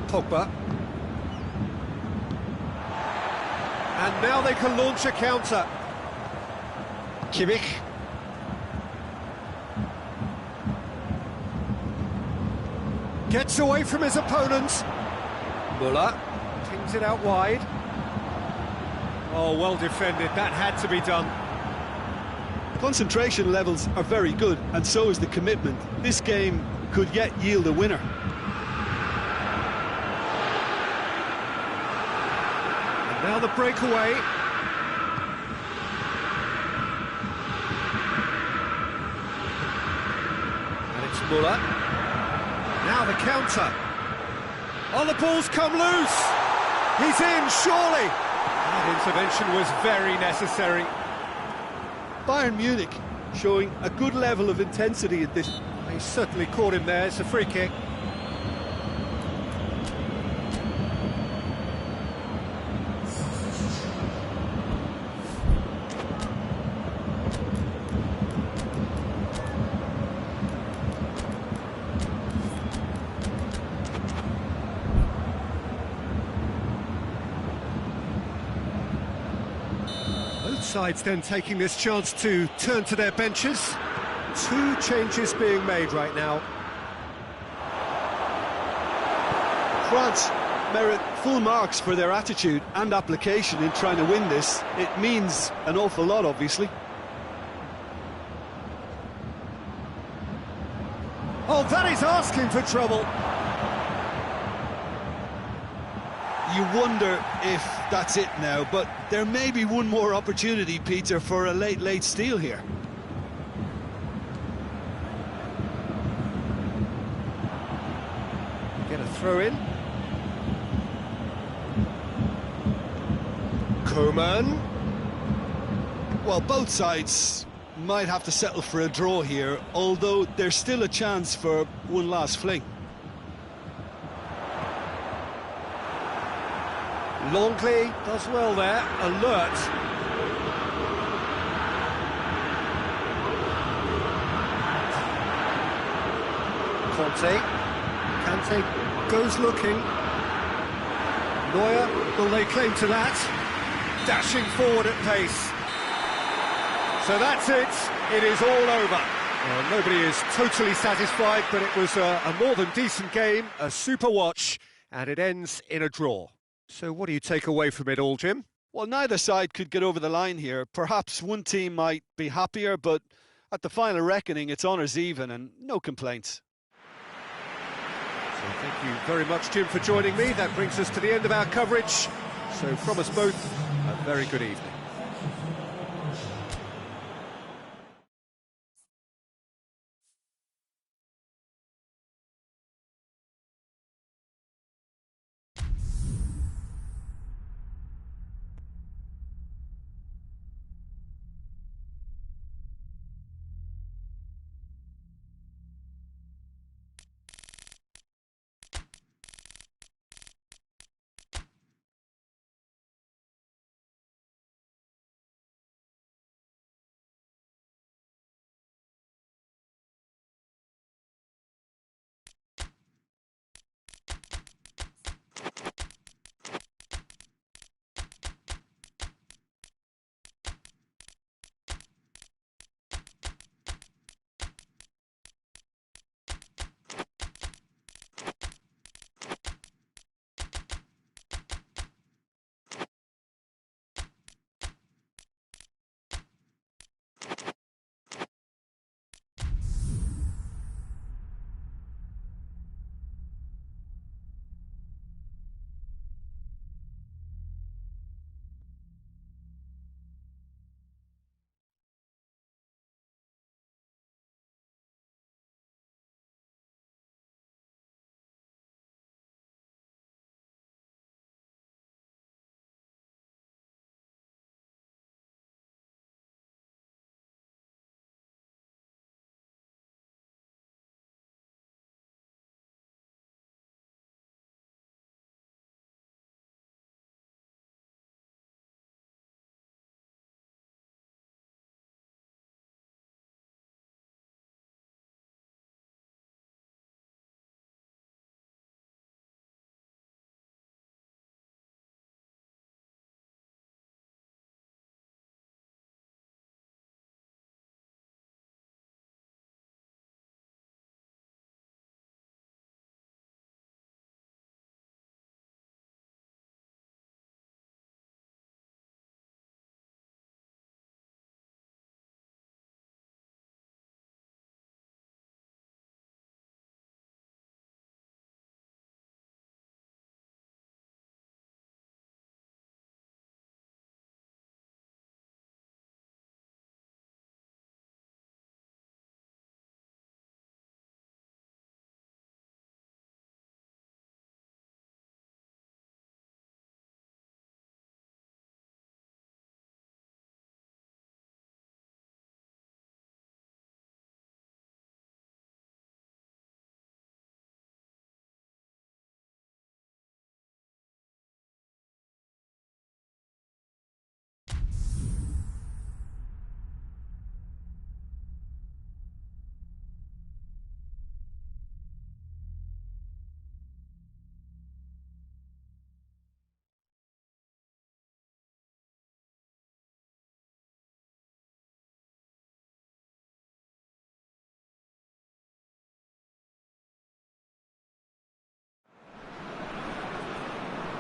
Pogba. And now they can launch a counter. Kimmich. Gets away from his opponent. Muller pings it out wide. Oh, well defended. That had to be done. Concentration levels are very good, and so is the commitment. This game could yet yield a winner. And now the breakaway. And it's Muller. Now the counter. Oh, the ball's come loose. He's in, surely. That intervention was very necessary. Bayern Munich showing a good level of intensity at this. He certainly caught him there. It's a free kick. Both sides then taking this chance to turn to their benches. Two changes being made right now. France merit full marks for their attitude and application in trying to win this. It means an awful lot, obviously. Oh, that is asking for trouble. You wonder if that's it now, but there may be one more opportunity, Peter, for a late steal here. Get a throw in. Koeman. Well, both sides might have to settle for a draw here, although there's still a chance for one last fling. Longley does well there, alert. Kante goes looking. Neuer, will they claim to that? Dashing forward at pace. So that's it, it is all over. Well, nobody is totally satisfied, but it was a more than decent game, a super watch, and it ends in a draw. So what do you take away from it all, Jim? Well, neither side could get over the line here. Perhaps one team might be happier, but at the final reckoning, it's honours even and no complaints. So thank you very much, Jim, for joining me. That brings us to the end of our coverage. So from us both, a very good evening.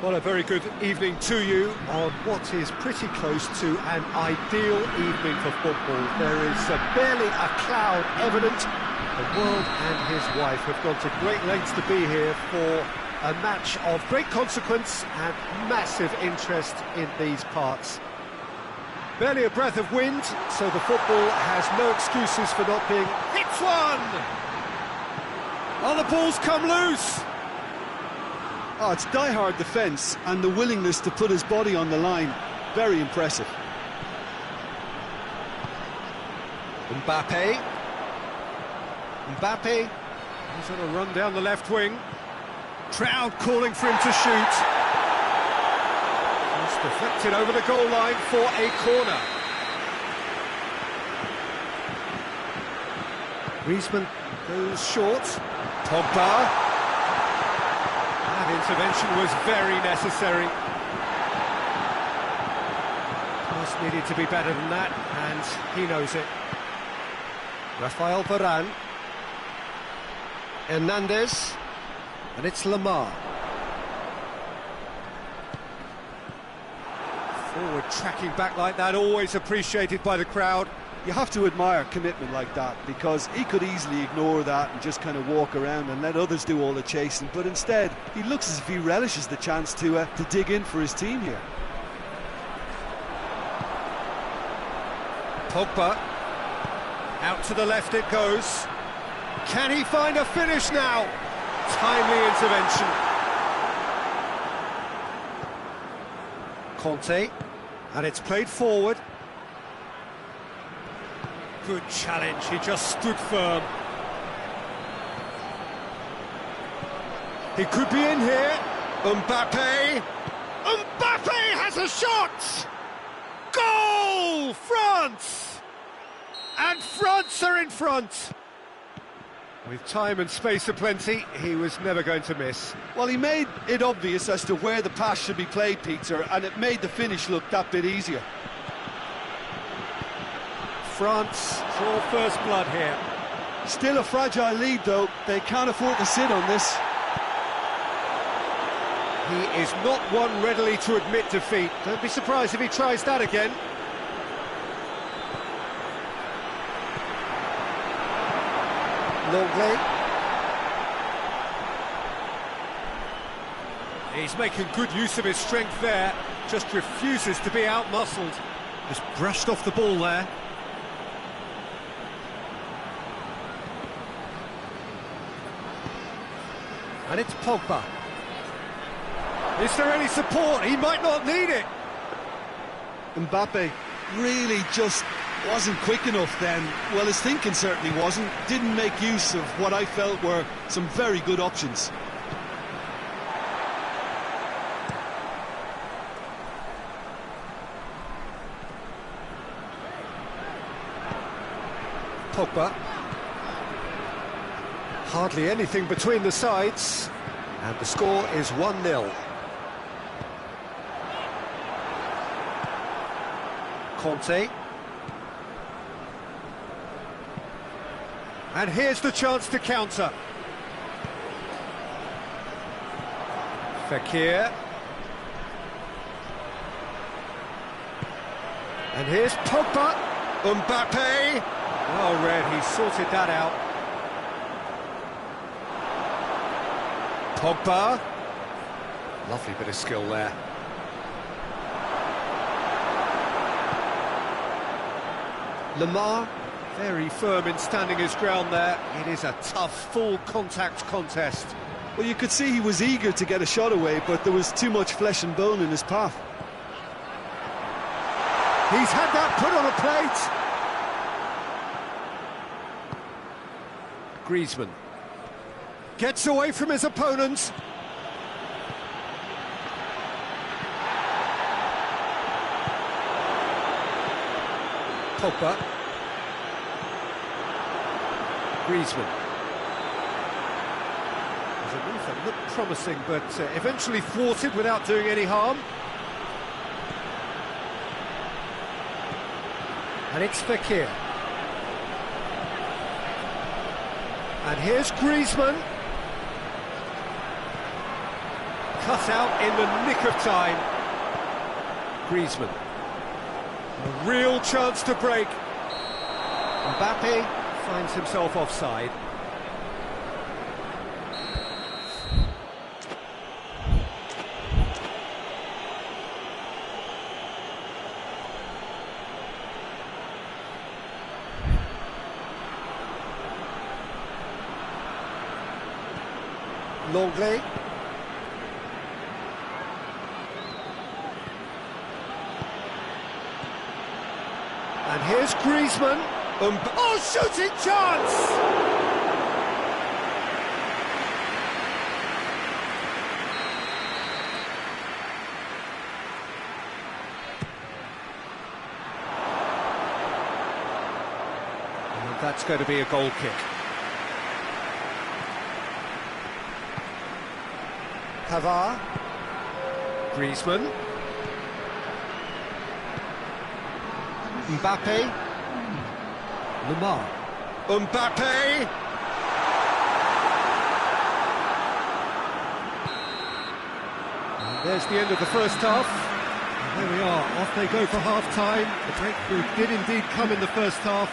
Well, a very good evening to you on what is pretty close to an ideal evening for football. There is barely a cloud evident. The world and his wife have gone to great lengths to be here for a match of great consequence and massive interest in these parts. Barely a breath of wind, so the football has no excuses for not being hits one! Oh, the ball's come loose! Oh, it's die-hard defence and the willingness to put his body on the line. Very impressive. Mbappe. He's on a run down the left wing. Crowd calling for him to shoot. It's deflected over the goal line for a corner. Griezmann goes short. Pogba. That intervention was very necessary. Pass needed to be better than that, and he knows it. Rafael Varane. Hernandez. And it's Lamar. Forward tracking back like that, always appreciated by the crowd. You have to admire commitment like that, because he could easily ignore that and just kind of walk around and let others do all the chasing, but instead he looks as if he relishes the chance to dig in for his team here. Pogba, out to the left it goes. Can he find a finish now? Timely intervention. Conte, and it's played forward. Good challenge, he just stood firm. He could be in here. Mbappe has a shot! Goal! France! And France are in front! With time and space aplenty, he was never going to miss. Well, he made it obvious as to where the pass should be played, Peter, and it made the finish look that bit easier. France draw first blood here. Still a fragile lead, though. They can't afford to sit on this. He is not one readily to admit defeat. Don't be surprised if he tries that again. Longley. He's making good use of his strength there. Just refuses to be out-muscled. Just brushed off the ball there. And it's Pogba. Is there any support? He might not need it. Mbappe really just wasn't quick enough then. Well, his thinking certainly wasn't. Didn't make use of what I felt were some very good options. Pogba. Hardly anything between the sides, and the score is 1-0. Conte. And here's the chance to counter. Fekir. And here's Pogba. Mbappe. Well read, he sorted that out. Pogba. Lovely bit of skill there. Lamar, very firm in standing his ground there. It is a tough, full-contact contest. Well, you could see he was eager to get a shot away, but there was too much flesh and bone in his path. He's had that put on a plate. Griezmann gets away from his opponent. Pogba. Griezmann. There's a move that looked promising, but eventually thwarted without doing any harm. And it's Fekir. And here's Griezmann. cut out in the nick of time. Griezmann. A real chance to break. Mbappe finds himself offside. Longley. And here's Griezmann. Oh, shooting chance! And that's going to be a goal kick. Pavard. Griezmann. Mbappe. Lemar. Mbappe! And there's the end of the first half. And there we are, off they go for half-time. The breakthrough did indeed come in the first half,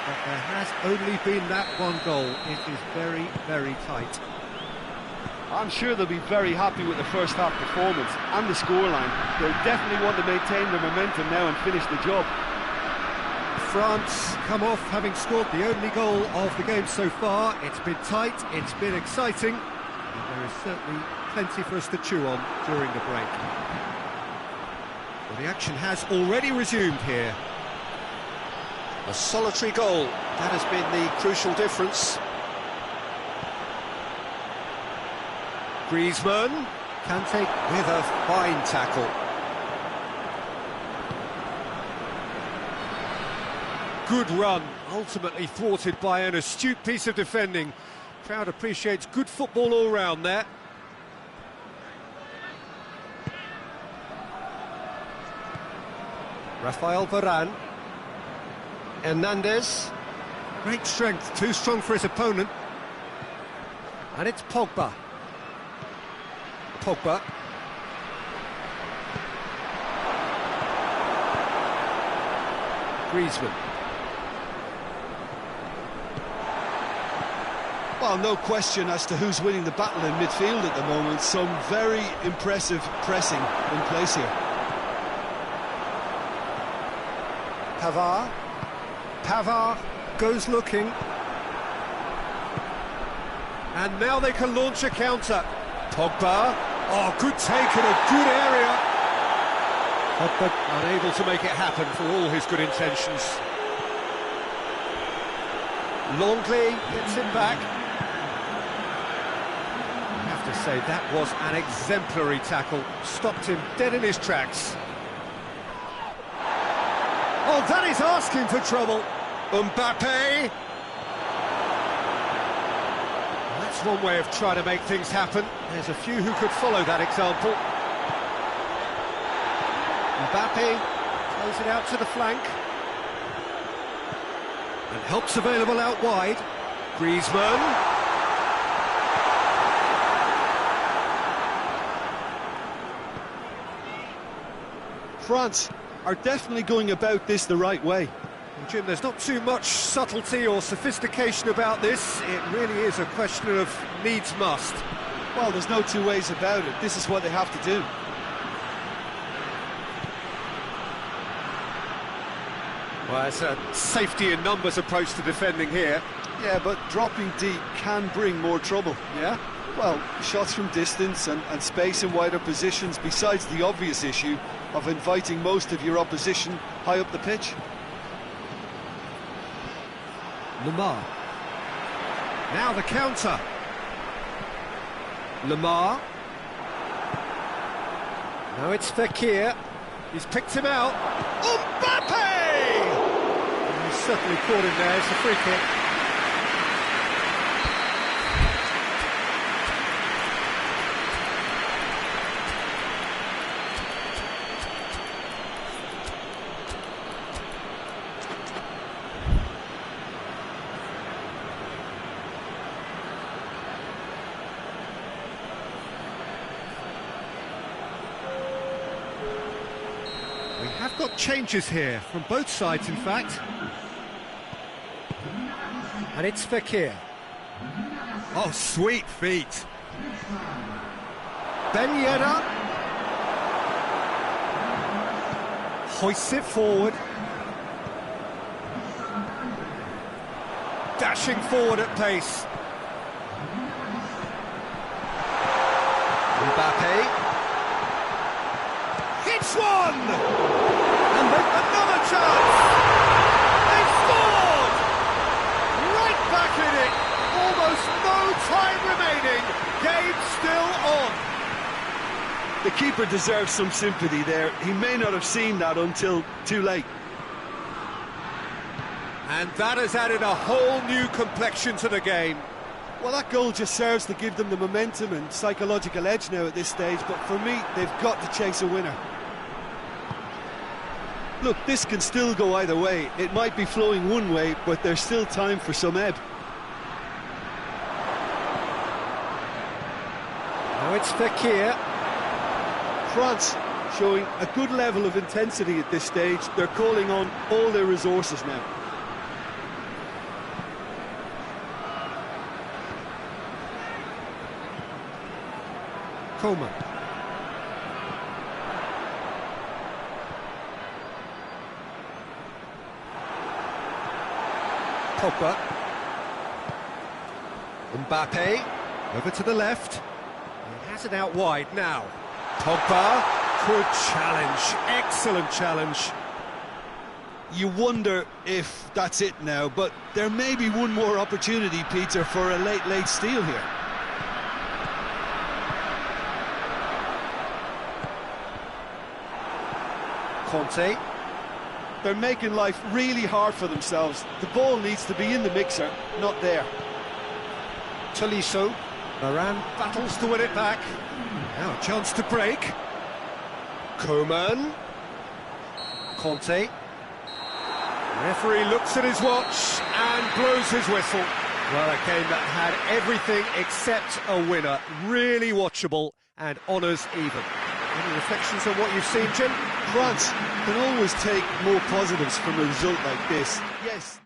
but there has only been that one goal. It is very, very tight. I'm sure they'll be very happy with the first half performance and the scoreline. They'll definitely want to maintain their momentum now and finish the job. France come off having scored the only goal of the game so far. It's been tight, it's been exciting, and there is certainly plenty for us to chew on during the break. Well, the action has already resumed here. A solitary goal, that has been the crucial difference. Griezmann, Kante with a fine tackle. Good run, ultimately thwarted by an astute piece of defending. Crowd appreciates good football all round there. Rafael Varane. Hernandez. Great strength, too strong for his opponent. And it's Pogba. Pogba. Griezmann. Well, no question as to who's winning the battle in midfield at the moment. Some very impressive pressing in place here. Pavard. Pavard goes looking. And now they can launch a counter. Pogba. Oh, good take in a good area. Pogba unable to make it happen for all his good intentions. Longley gets him back. I have to say, that was an exemplary tackle. Stopped him dead in his tracks. Oh, that is asking for trouble. Mbappe. That's one way of trying to make things happen. There's a few who could follow that example. Mbappe throws it out to the flank. And help's available out wide. Griezmann. France are definitely going about this the right way. Well, Jim, there's not too much subtlety or sophistication about this. It really is a question of needs must. Well, there's no two ways about it. This is what they have to do. Well, it's a safety in numbers approach to defending here. Yeah, but dropping deep can bring more trouble, yeah? Well, shots from distance and space in wider positions, besides the obvious issue of inviting most of your opposition high up the pitch. Lemar. Now the counter. Lemar. Now it's Fekir. He's picked him out. Mbappe! He's certainly caught him there. It's a free kick. Got changes here from both sides, in fact. And it's Fekir. Oh, sweet feet. Ben Yedder hoists it forward. Dashing forward at pace. Mbappe hits one! And another chance! They've scored! Right back in it! Almost no time remaining. Game still on. The keeper deserves some sympathy there. He may not have seen that until too late. And that has added a whole new complexion to the game. Well, that goal just serves to give them the momentum and psychological edge now at this stage, but for me, they've got to chase a winner. Look, this can still go either way. It might be flowing one way, but there's still time for some ebb. Now it's Fekir. France showing a good level of intensity at this stage. They're calling on all their resources now. Coleman. Pogba. Mbappe. Over to the left. He has it out wide now. Pogba. Good challenge. Excellent challenge. You wonder if that's it now, but there may be one more opportunity, Peter, for a late steal here. Conte. They're making life really hard for themselves. The ball needs to be in the mixer, not there. Tolisso. Varane battles to win it back. Now a chance to break. Coman. Conte. Referee looks at his watch and blows his whistle. Well, a game that had everything except a winner. Really watchable and honours even. Any reflections on what you've seen, Jim? France can always take more positives from a result like this. Yes.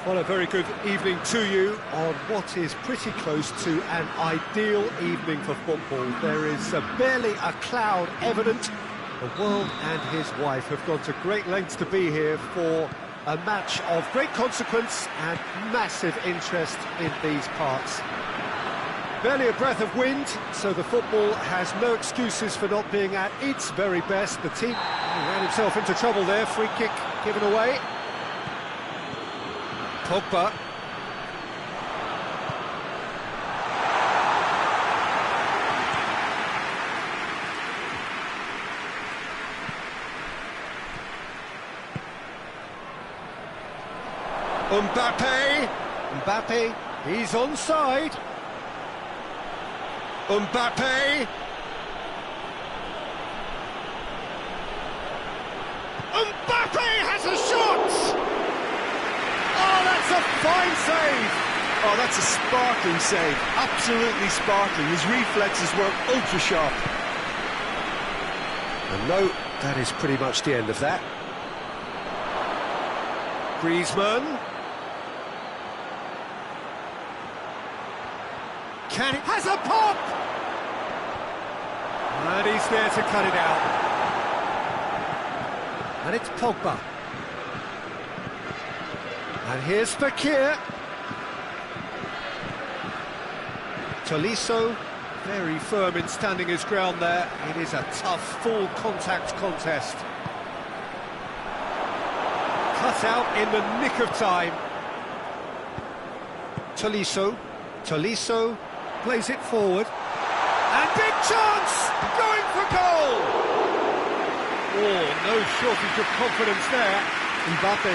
Well, a very good evening to you on what is pretty close to an ideal evening for football. There is barely a cloud evident. The world and his wife have gone to great lengths to be here for a match of great consequence and massive interest in these parts. Barely a breath of wind, so the football has no excuses for not being at its very best. The team ran himself into trouble there, free kick given away. Pogba. Mbappe, he's onside. Mbappe! Mbappe has a shot! Oh, that's a fine save! Oh, that's a sparkling save. Absolutely sparkling. His reflexes were ultra sharp. And no, that is pretty much the end of that. Griezmann. Has a pop! And he's there to cut it out. And it's Pogba. And here's Fekir. Tolisso, very firm in standing his ground there. It is a tough, full contact contest. Cut out in the nick of time. Tolisso. Tolisso plays it forward. And big chance! Going for goal! Oh, no shortage of confidence there. Mbappe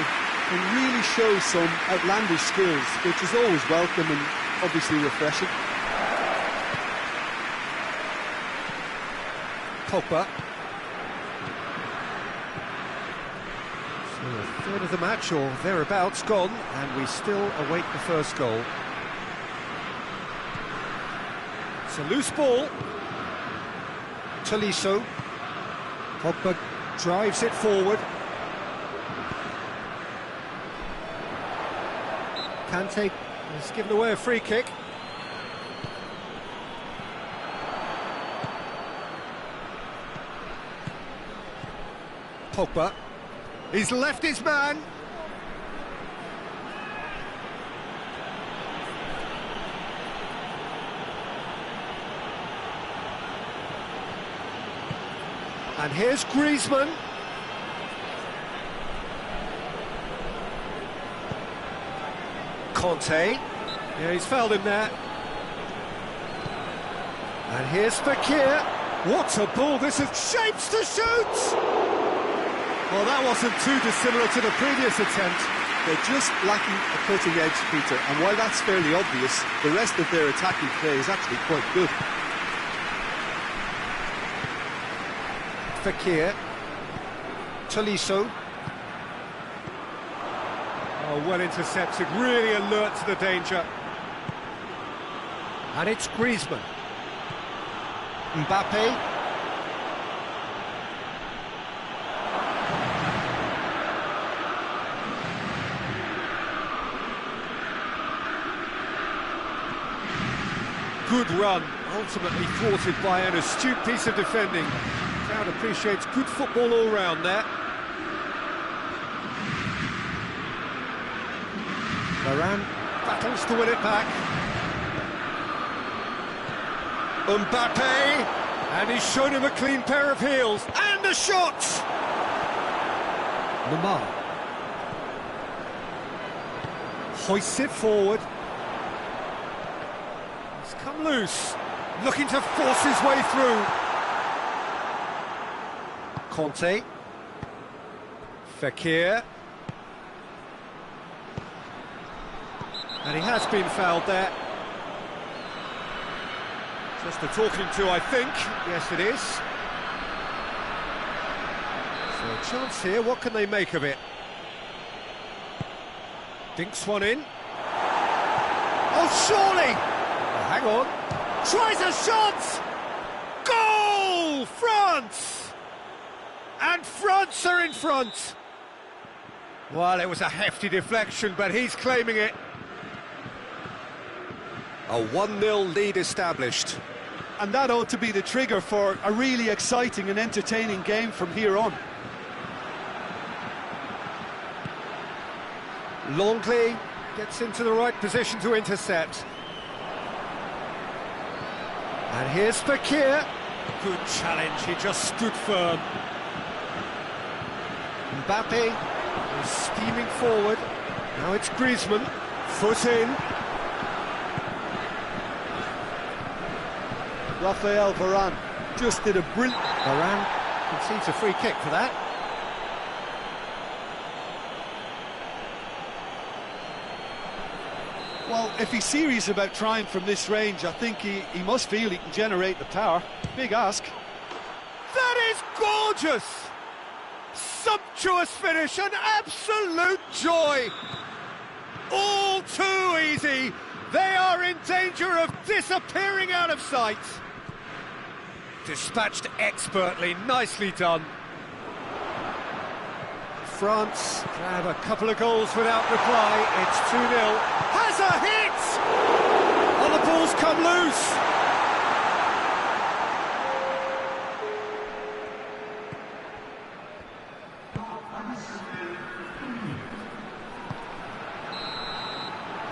can really show some outlandish skills, which is always welcome and obviously refreshing. Pogba. So a third of the match or thereabouts gone, and we still await the first goal. It's a loose ball. Tolisso. Pogba drives it forward. Kante has given away a free kick. Pogba. He's left his man. And here's Griezmann. Conte. Yeah, he's fouled him there. And here's Fekir. What a ball, this is shapes to shoot! Well, that wasn't too dissimilar to the previous attempt. They're just lacking a cutting edge, Peter, and while that's fairly obvious, the rest of their attacking play is actually quite good. Fekir. Tolisso. Oh, well intercepted, really alert to the danger. And it's Griezmann. Mbappe. Good run, ultimately thwarted by an astute piece of defending. The crowd appreciates good football all round there. Varane battles to win it back. Mbappe, and he's shown him a clean pair of heels, and a shot! Lamar hoists it forward. He's come loose, looking to force his way through. Conte. Fekir. And he has been fouled there. Just a talking to, I think. Yes, it is. So a chance here, what can they make of it? Dinks one in. Oh, surely! Oh, hang on. Tries a shot! Goal! France! And France are in front! Well, it was a hefty deflection, but he's claiming it. A 1-0 lead established. And that ought to be the trigger for a really exciting and entertaining game from here on. Longley gets into the right position to intercept. And here's Fekir. Good challenge, he just stood firm. Mbappe is steaming forward. Now it's Griezmann. Foot in. Raphael Varane just did a brilliant... Varane concedes a free kick for that. Well, if he's serious about trying from this range, I think he must feel he can generate the power. Big ask. That is gorgeous! Sumptuous finish, an absolute joy! All too easy! They are in danger of disappearing out of sight! Dispatched expertly, nicely done. France grab a couple of goals without reply. It's 2-0. Has a hit! Oh, the ball's come loose!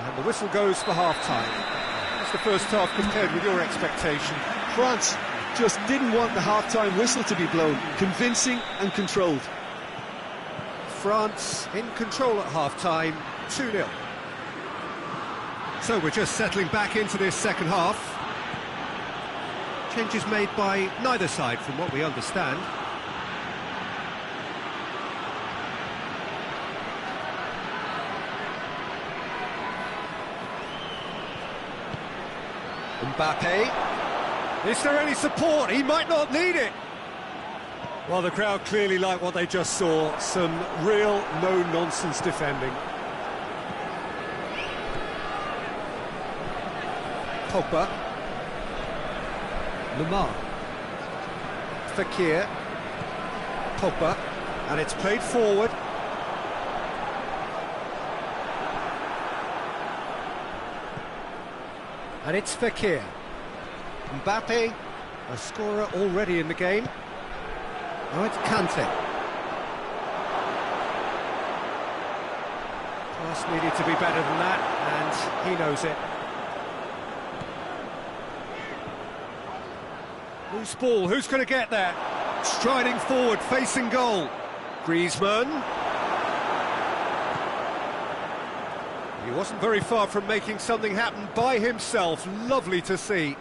And the whistle goes for half-time. That's the first half compared with your expectation. France just didn't want the half-time whistle to be blown. Convincing and controlled. France in control at half-time, 2-0. So we're just settling back into this second half. Changes made by neither side from what we understand. Mbappe. Is there any support? He might not need it. Well, the crowd clearly like what they just saw. Some real no-nonsense defending. Pogba. Lamar. Fekir. Pogba. And it's played forward. And it's Fekir. Mbappe, a scorer already in the game. Oh, it's Kante. Pass needed to be better than that, and he knows it. Loose ball, who's going to get that? Striding forward, facing goal. Griezmann. He wasn't very far from making something happen by himself. Lovely to see.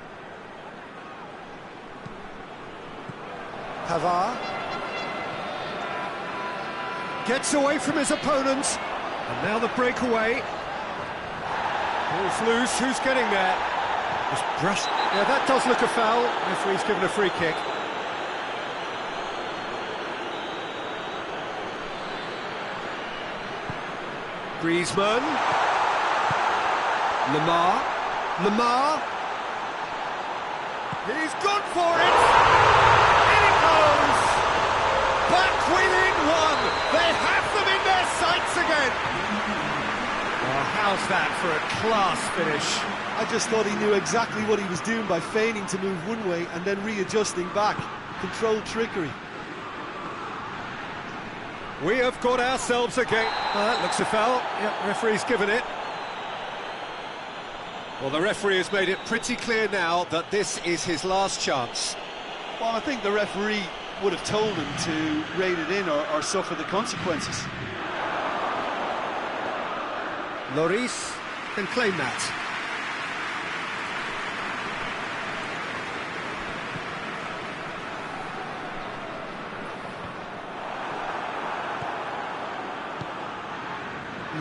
Pavard. Gets away from his opponents, and now the breakaway. Ball's loose, who's getting there? Just brushed. Yeah, that does look a foul. Referee's given a free kick. Griezmann. Lamar. He's gone for it! In it goes! Back within one! They have them in their sights again! Oh, how's that for a class finish? I just thought he knew exactly what he was doing by feigning to move one way and then readjusting back. Controlled trickery. We have got ourselves a game. That looks a foul. Yep, referee's given it. Well, the referee has made it pretty clear now that this is his last chance. Well, I think the referee would have told him to rate it in or suffer the consequences. Lloris can claim that.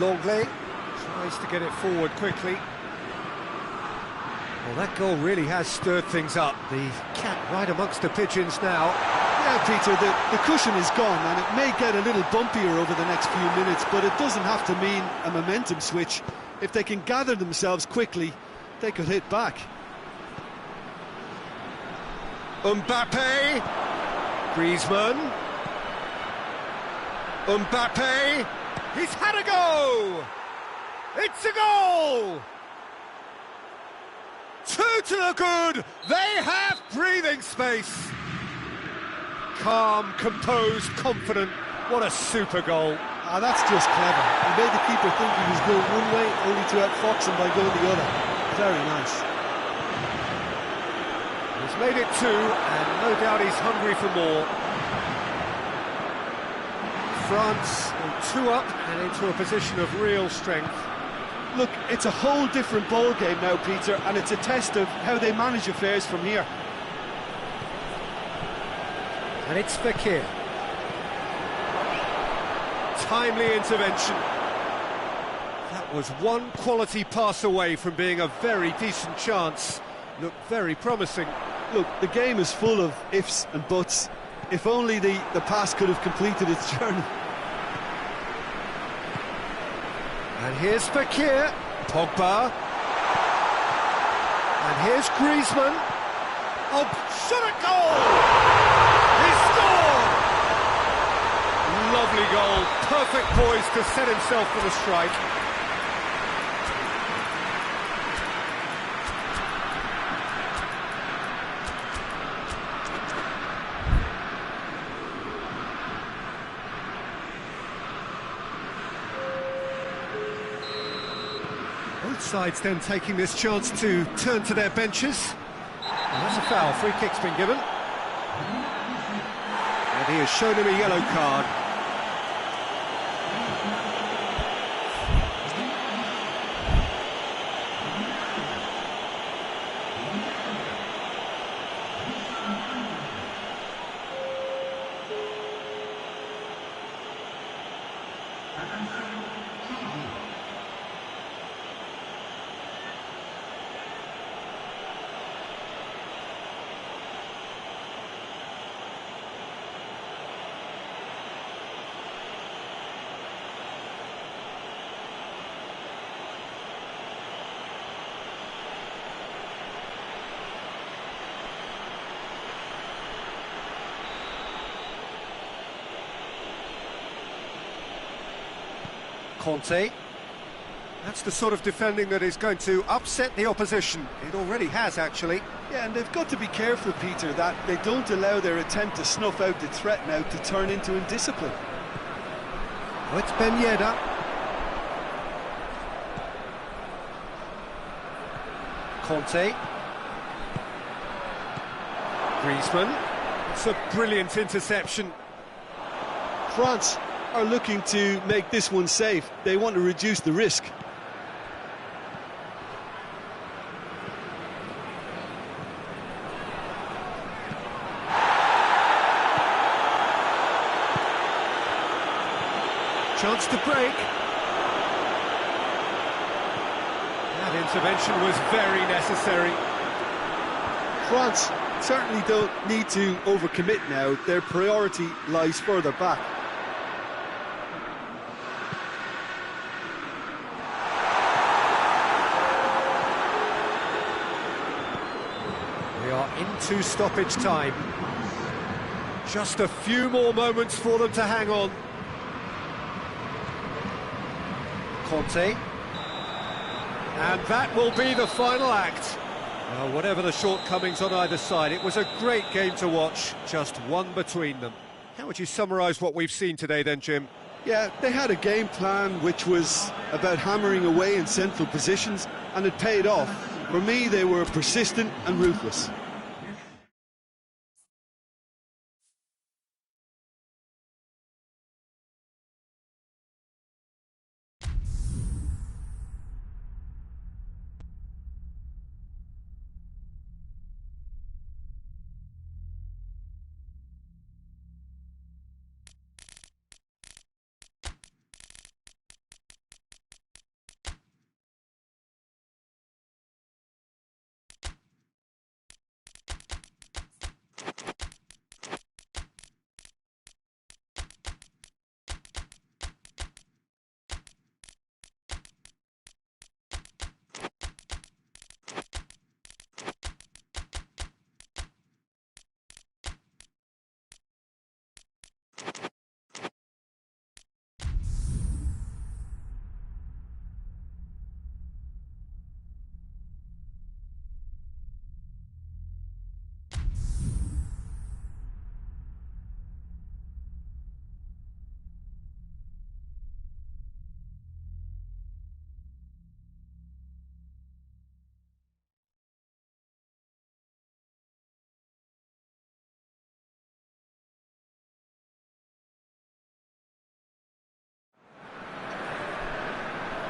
Longley tries to get it forward quickly. Well, that goal really has stirred things up. The cat right amongst the pigeons now. Yeah, Peter, the cushion is gone, and it may get a little bumpier over the next few minutes, but it doesn't have to mean a momentum switch. If they can gather themselves quickly, they could hit back. Mbappe. Griezmann. Mbappe. He's had a go! It's a goal! 2 to the good! They have breathing space! Calm, composed, confident. What a super goal. Ah, that's just clever. He made the keeper think he was going one way, only to outfox him by going the other. Very nice. He's made it 2, and no doubt he's hungry for more. France 2 up and into a position of real strength. Look, it's a whole different ball game now, Peter, and it's a test of how they manage affairs from here. And it's Fekir. Timely intervention. That was one quality pass away from being a very decent chance. Looked very promising. Look, the game is full of ifs and buts. If only the pass could have completed its journey. And here's Fakir, Pogba. And here's Griezmann. Oh, shot a goal! He scored! Lovely goal, perfect poise to set himself for the strike. Both sides then taking this chance to turn to their benches. And that's a foul, free kick's been given. And he has shown him a yellow card. Conte. That's the sort of defending that is going to upset the opposition. It already has, actually. Yeah, and they've got to be careful, Peter, that they don't allow their attempt to snuff out the threat now to turn into indiscipline. Oh, it's Ben Yedder. Conte. Griezmann. It's a brilliant interception. France are looking to make this one safe. They want to reduce the risk. Chance to break. That intervention was very necessary. France certainly don't need to overcommit now. Their priority lies further back. We are into stoppage time. Just a few more moments for them to hang on. Conte. And that will be the final act. Well, whatever the shortcomings on either side, it was a great game to watch, just one between them. How would you summarise what we've seen today then, Jim? Yeah, they had a game plan which was about hammering away in central positions, and it paid off. For me, they were persistent and ruthless.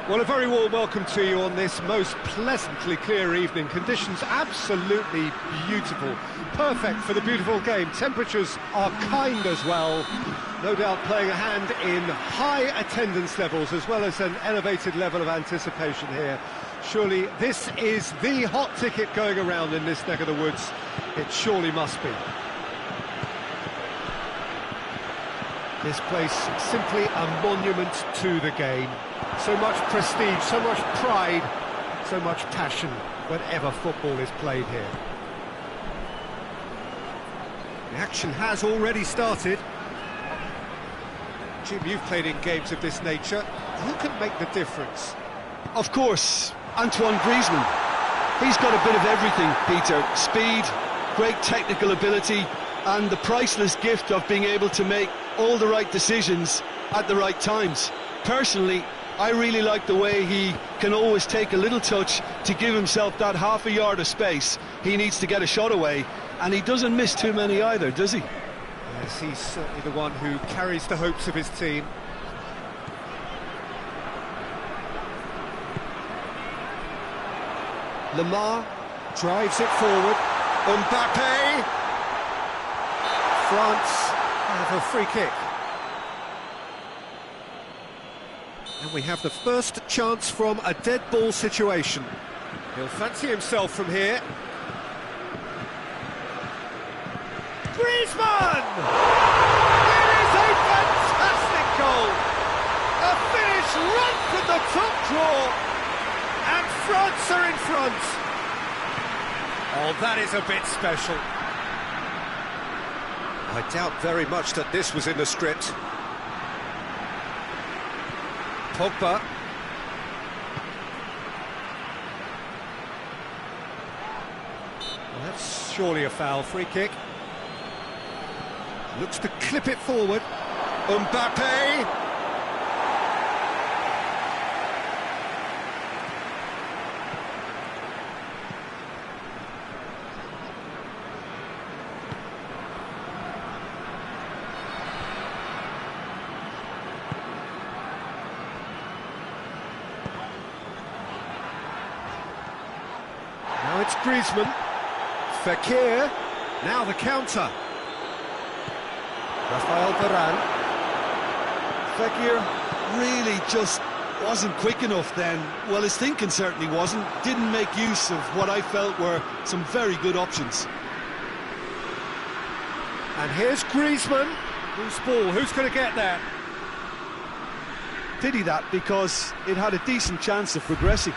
Well, a very warm welcome to you on this most pleasantly clear evening. Conditions absolutely beautiful. Perfect for the beautiful game. Temperatures are kind as well. no doubt playing a hand in high attendance levels as well as an elevated level of anticipation here. Surely this is the hot ticket going around in this neck of the woods. It surely must be. This place simply a monument to the game. So much prestige, so much pride, so much passion whenever football is played here. The action has already started. Jim, you've played in games of this nature. Who can make the difference? Of course, Antoine Griezmann. He's got a bit of everything, Peter. Speed, great technical ability, and the priceless gift of being able to make all the right decisions at the right times. Personally, I really like the way he can always take a little touch to give himself that half a yard of space he needs to get a shot away, and he doesn't miss too many either, does he? Yes, he's certainly the one who carries the hopes of his team. Lamar drives it forward. Mbappe! France have a free kick. And we have the first chance from a dead ball situation. He'll fancy himself from here. Griezmann! It is a fantastic goal! A finish right from the top draw! And France are in front! Oh, that is a bit special. I doubt very much that this was in the script. Pogba. Well, that's surely a foul. Free kick. Looks to clip it forward. Mbappe! Now it's Griezmann. Fekir. Now the counter. Rafael Varane. Fekir really just wasn't quick enough then. Well, his thinking certainly wasn't. Didn't make use of what I felt were some very good options. And here's Griezmann. Who's ball? Who's going to get there? Pity that, because it had a decent chance of progressing.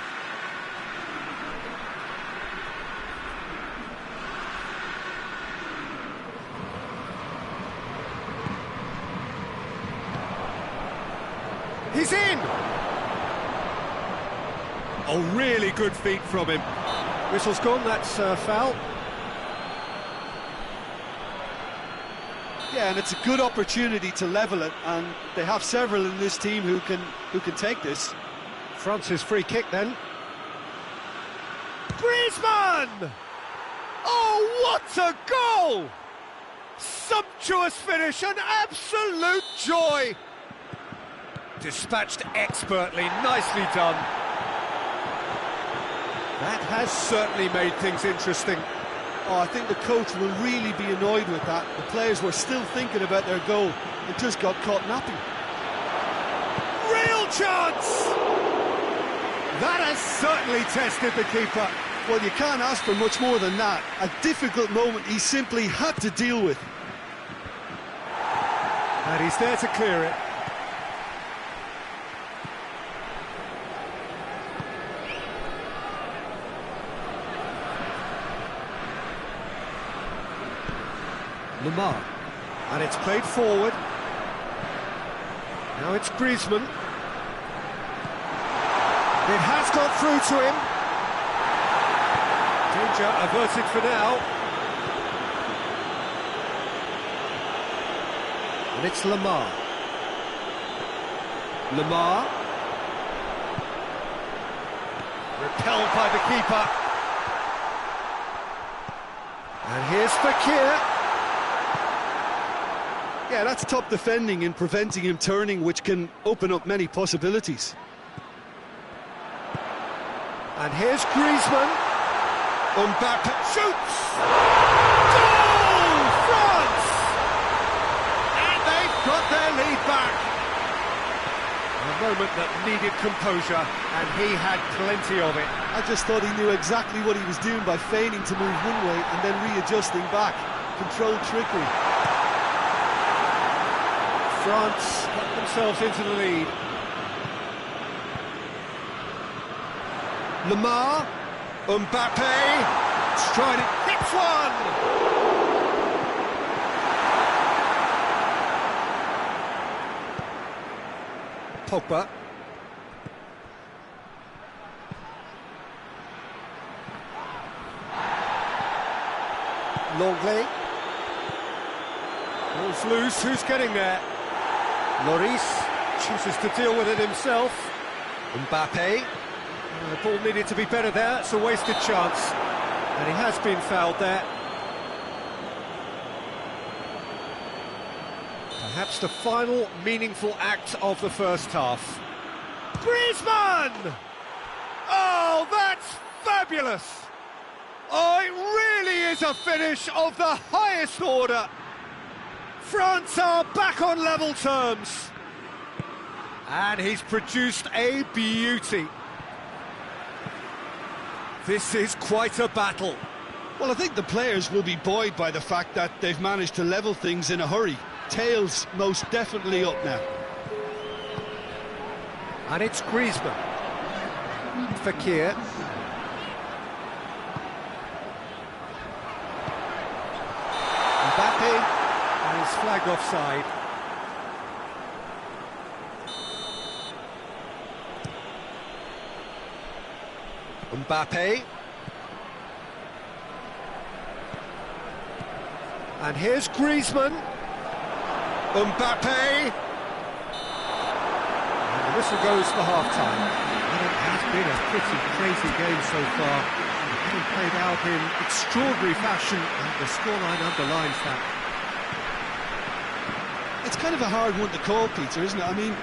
He's in! Oh, really good feet from him. Whistle's gone, that's foul. Yeah, and it's a good opportunity to level it, and they have several in this team who can take this. France's free kick then. Griezmann! Oh, what a goal! Sumptuous finish, an absolute joy! Dispatched expertly, nicely done. That has certainly made things interesting. Oh, I think the coach will really be annoyed with that. The players were still thinking about their goal and just got caught napping. Real chance! That has certainly tested the keeper. Well, you can't ask for much more than that. A difficult moment he simply had to deal with. And he's there to clear it. Lamar, and it's played forward. Now it's Griezmann. It has got through to him. Danger averted for now. And it's Lamar. Lamar. Repelled by the keeper. And here's Fekir. Yeah, that's top defending and preventing him turning, which can open up many possibilities. And here's Griezmann. Mbappe shoots! Goal! France! And they've got their lead back. A moment that needed composure, and he had plenty of it. I just thought he knew exactly what he was doing by feigning to move one way and then readjusting back. Controlled trickery. France got themselves into the lead. Lamar, Mbappe, striding, hits one! Pogba. Longley. Ball's loose, who's getting there? Lloris chooses to deal with it himself. Mbappe. The ball needed to be better there, it's a wasted chance. And he has been fouled there. Perhaps the final meaningful act of the first half. Griezmann! Oh, that's fabulous! Oh, it really is a finish of the highest order. France are back on level terms. And he's produced a beauty. This is quite a battle. Well, I think the players will be buoyed by the fact that they've managed to level things in a hurry. Tails most definitely up now. And it's Griezmann. Fekir. Mbappe, and his flag offside. Mbappe. And here's Griezmann. Mbappe. And the whistle goes for half-time. And it has been a pretty crazy game so far. Getting played out in extraordinary fashion, and the scoreline underlines that. It's kind of a hard one to call, Peter, isn't it? I mean,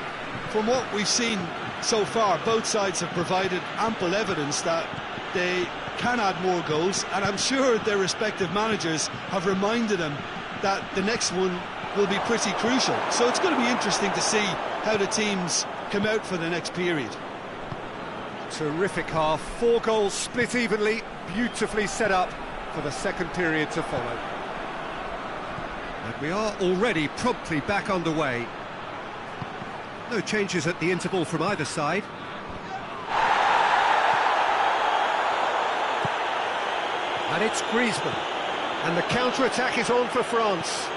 from what we've seen so far, both sides have provided ample evidence that they can add more goals, and I'm sure their respective managers have reminded them that the next one will be pretty crucial. So it's going to be interesting to see how the teams come out for the next period. Terrific half, 4 goals split evenly, beautifully set up for the second period to follow. And we are already promptly back underway. No changes at the interval from either side. And it's Griezmann. And the counter-attack is on for France.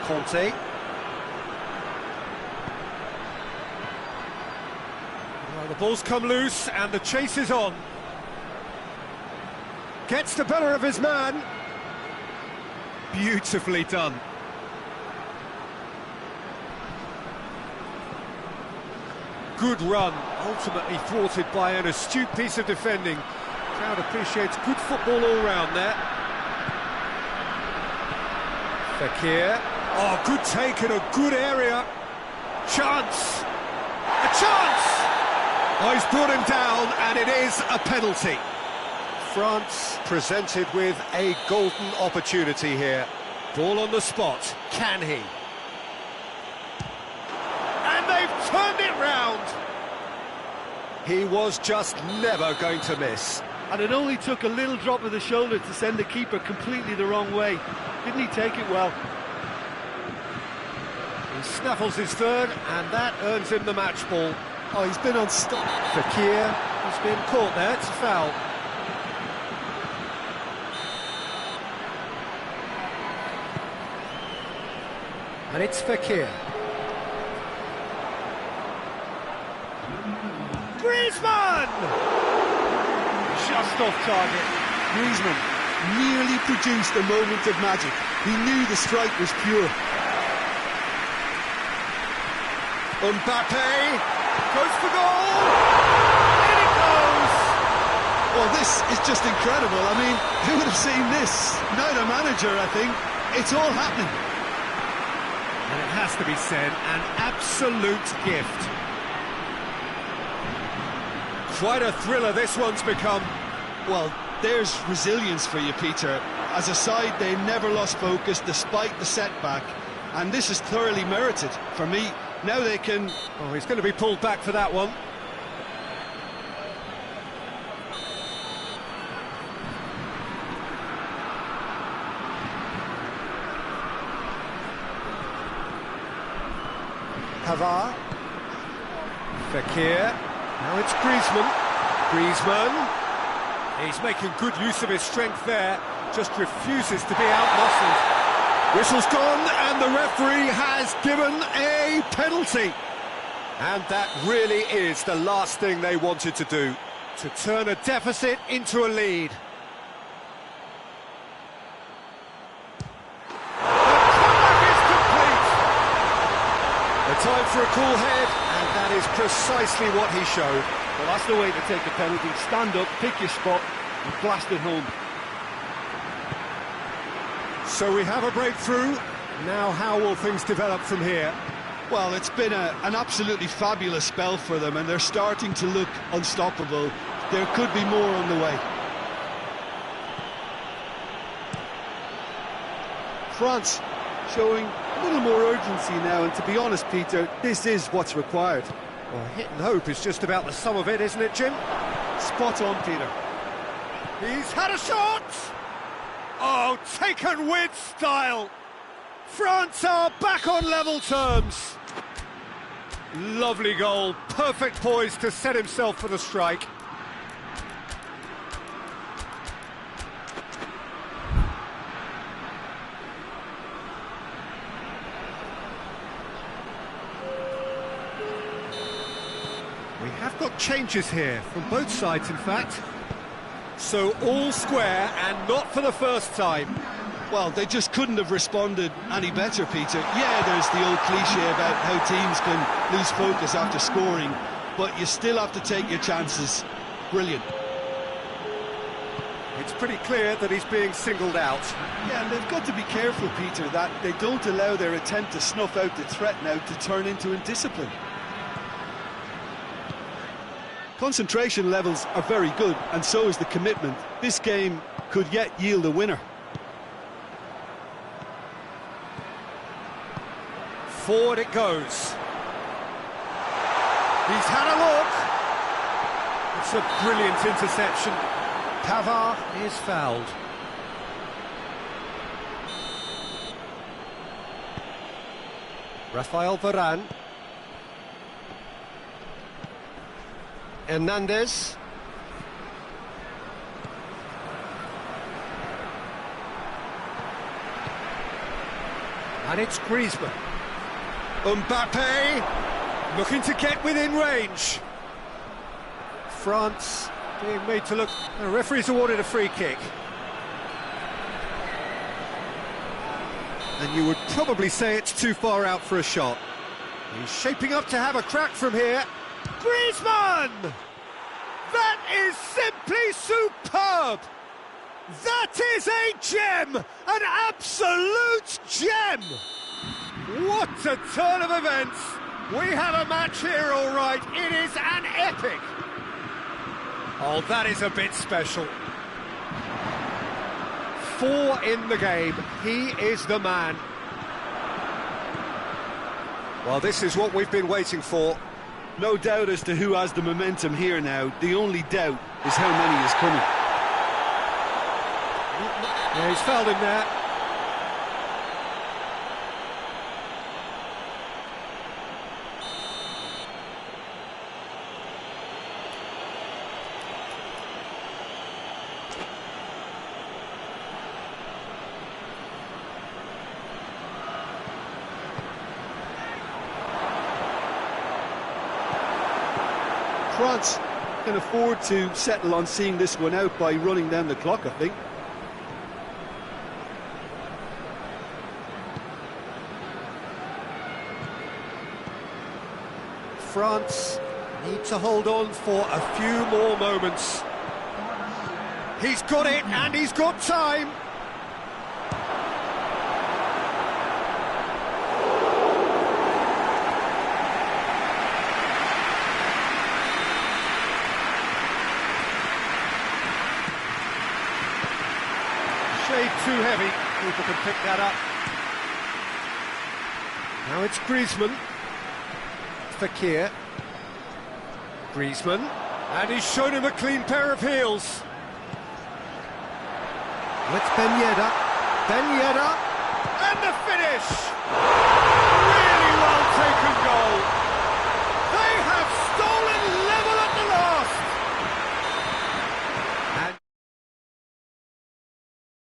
Conte. Well, the ball's come loose and the chase is on. Gets the better of his man. Beautifully done. Good run, ultimately thwarted by an astute piece of defending. Crowd appreciates good football all round there. Fekir. Oh, good take in a good area. Chance! A chance! Oh, he's brought him down, and it is a penalty. France presented with a golden opportunity here. Ball on the spot. Can he? And they've turned it round. He was just never going to miss. And it only took a little drop of the shoulder to send the keeper completely the wrong way. Didn't he take it well? He snaffles his third, and that earns him the match ball. Oh, he's been on stop. Fekir has been caught there, it's a foul. And it's Fekir. Griezmann! Just off target. Griezmann nearly produced a moment of magic. He knew the strike was pure. Mbappe goes for goal! In it goes! Well, this is just incredible. I mean, who would have seen this? Neither manager, I think. It's all happening. And it has to be said, an absolute gift. Quite a thriller this one's become. Well, there's resilience for you, Peter. As a side, they never lost focus despite the setback, and this is thoroughly merited for me. Now they can... Oh, he's going to be pulled back for that one. Pavard. Fekir. Now it's Griezmann. He's making good use of his strength there. Just refuses to be outmuscled. Whistle's gone, and the referee has given a penalty. And that really is the last thing they wanted to do, to turn a deficit into a lead. The time for a cool head, and that is precisely what he showed. Well, that's the way to take a penalty. Stand up, pick your spot, and blast it home. So we have a breakthrough. Now how will things develop from here? Well, it's been an absolutely fabulous spell for them, and they're starting to look unstoppable. There could be more on the way. France showing a little more urgency now, and to be honest, Peter, this is what's required. Well, hit and hope is just about the sum of it, isn't it, Jim? Spot on, Peter. He's had a shot! Oh, taken with style! France are back on level terms! Lovely goal, perfect poise to set himself for the strike. We have got changes here, from both sides in fact. So all square, and not for the first time. Well, they just couldn't have responded any better, Peter. Yeah, there's the old cliche about how teams can lose focus after scoring, but you still have to take your chances. Brilliant. It's pretty clear that he's being singled out. Yeah, and they've got to be careful, Peter, that they don't allow their attempt to snuff out the threat now to turn into indiscipline. Concentration levels are very good, and so is the commitment. This game could yet yield a winner. Forward it goes. He's had a look. It's a brilliant interception. Pavard is fouled. Rafael Varane. Hernandez. And it's Griezmann. Mbappe looking to get within range. France being made to look... The referee's awarded a free kick. And you would probably say it's too far out for a shot. He's shaping up to have a crack from here. Griezmann! That is simply superb! That is a gem! An absolute gem! What a turn of events! We have a match here, all right. It is an epic. Oh, that is a bit special. 4 in the game. He is the man. Well, this is what we've been waiting for. No doubt as to who has the momentum here now. The only doubt is how many is coming. Yeah, he's fouled him there. France can afford to settle on seeing this one out by running down the clock, I think. France need to hold on for a few more moments. He's got it, and he's got time. Shade heavy. People can pick that up. Now it's Griezmann. Fakir. Griezmann. And he's shown him a clean pair of heels. It's Ben Yedder. Ben Yedder. And the finish! Really well taken goal.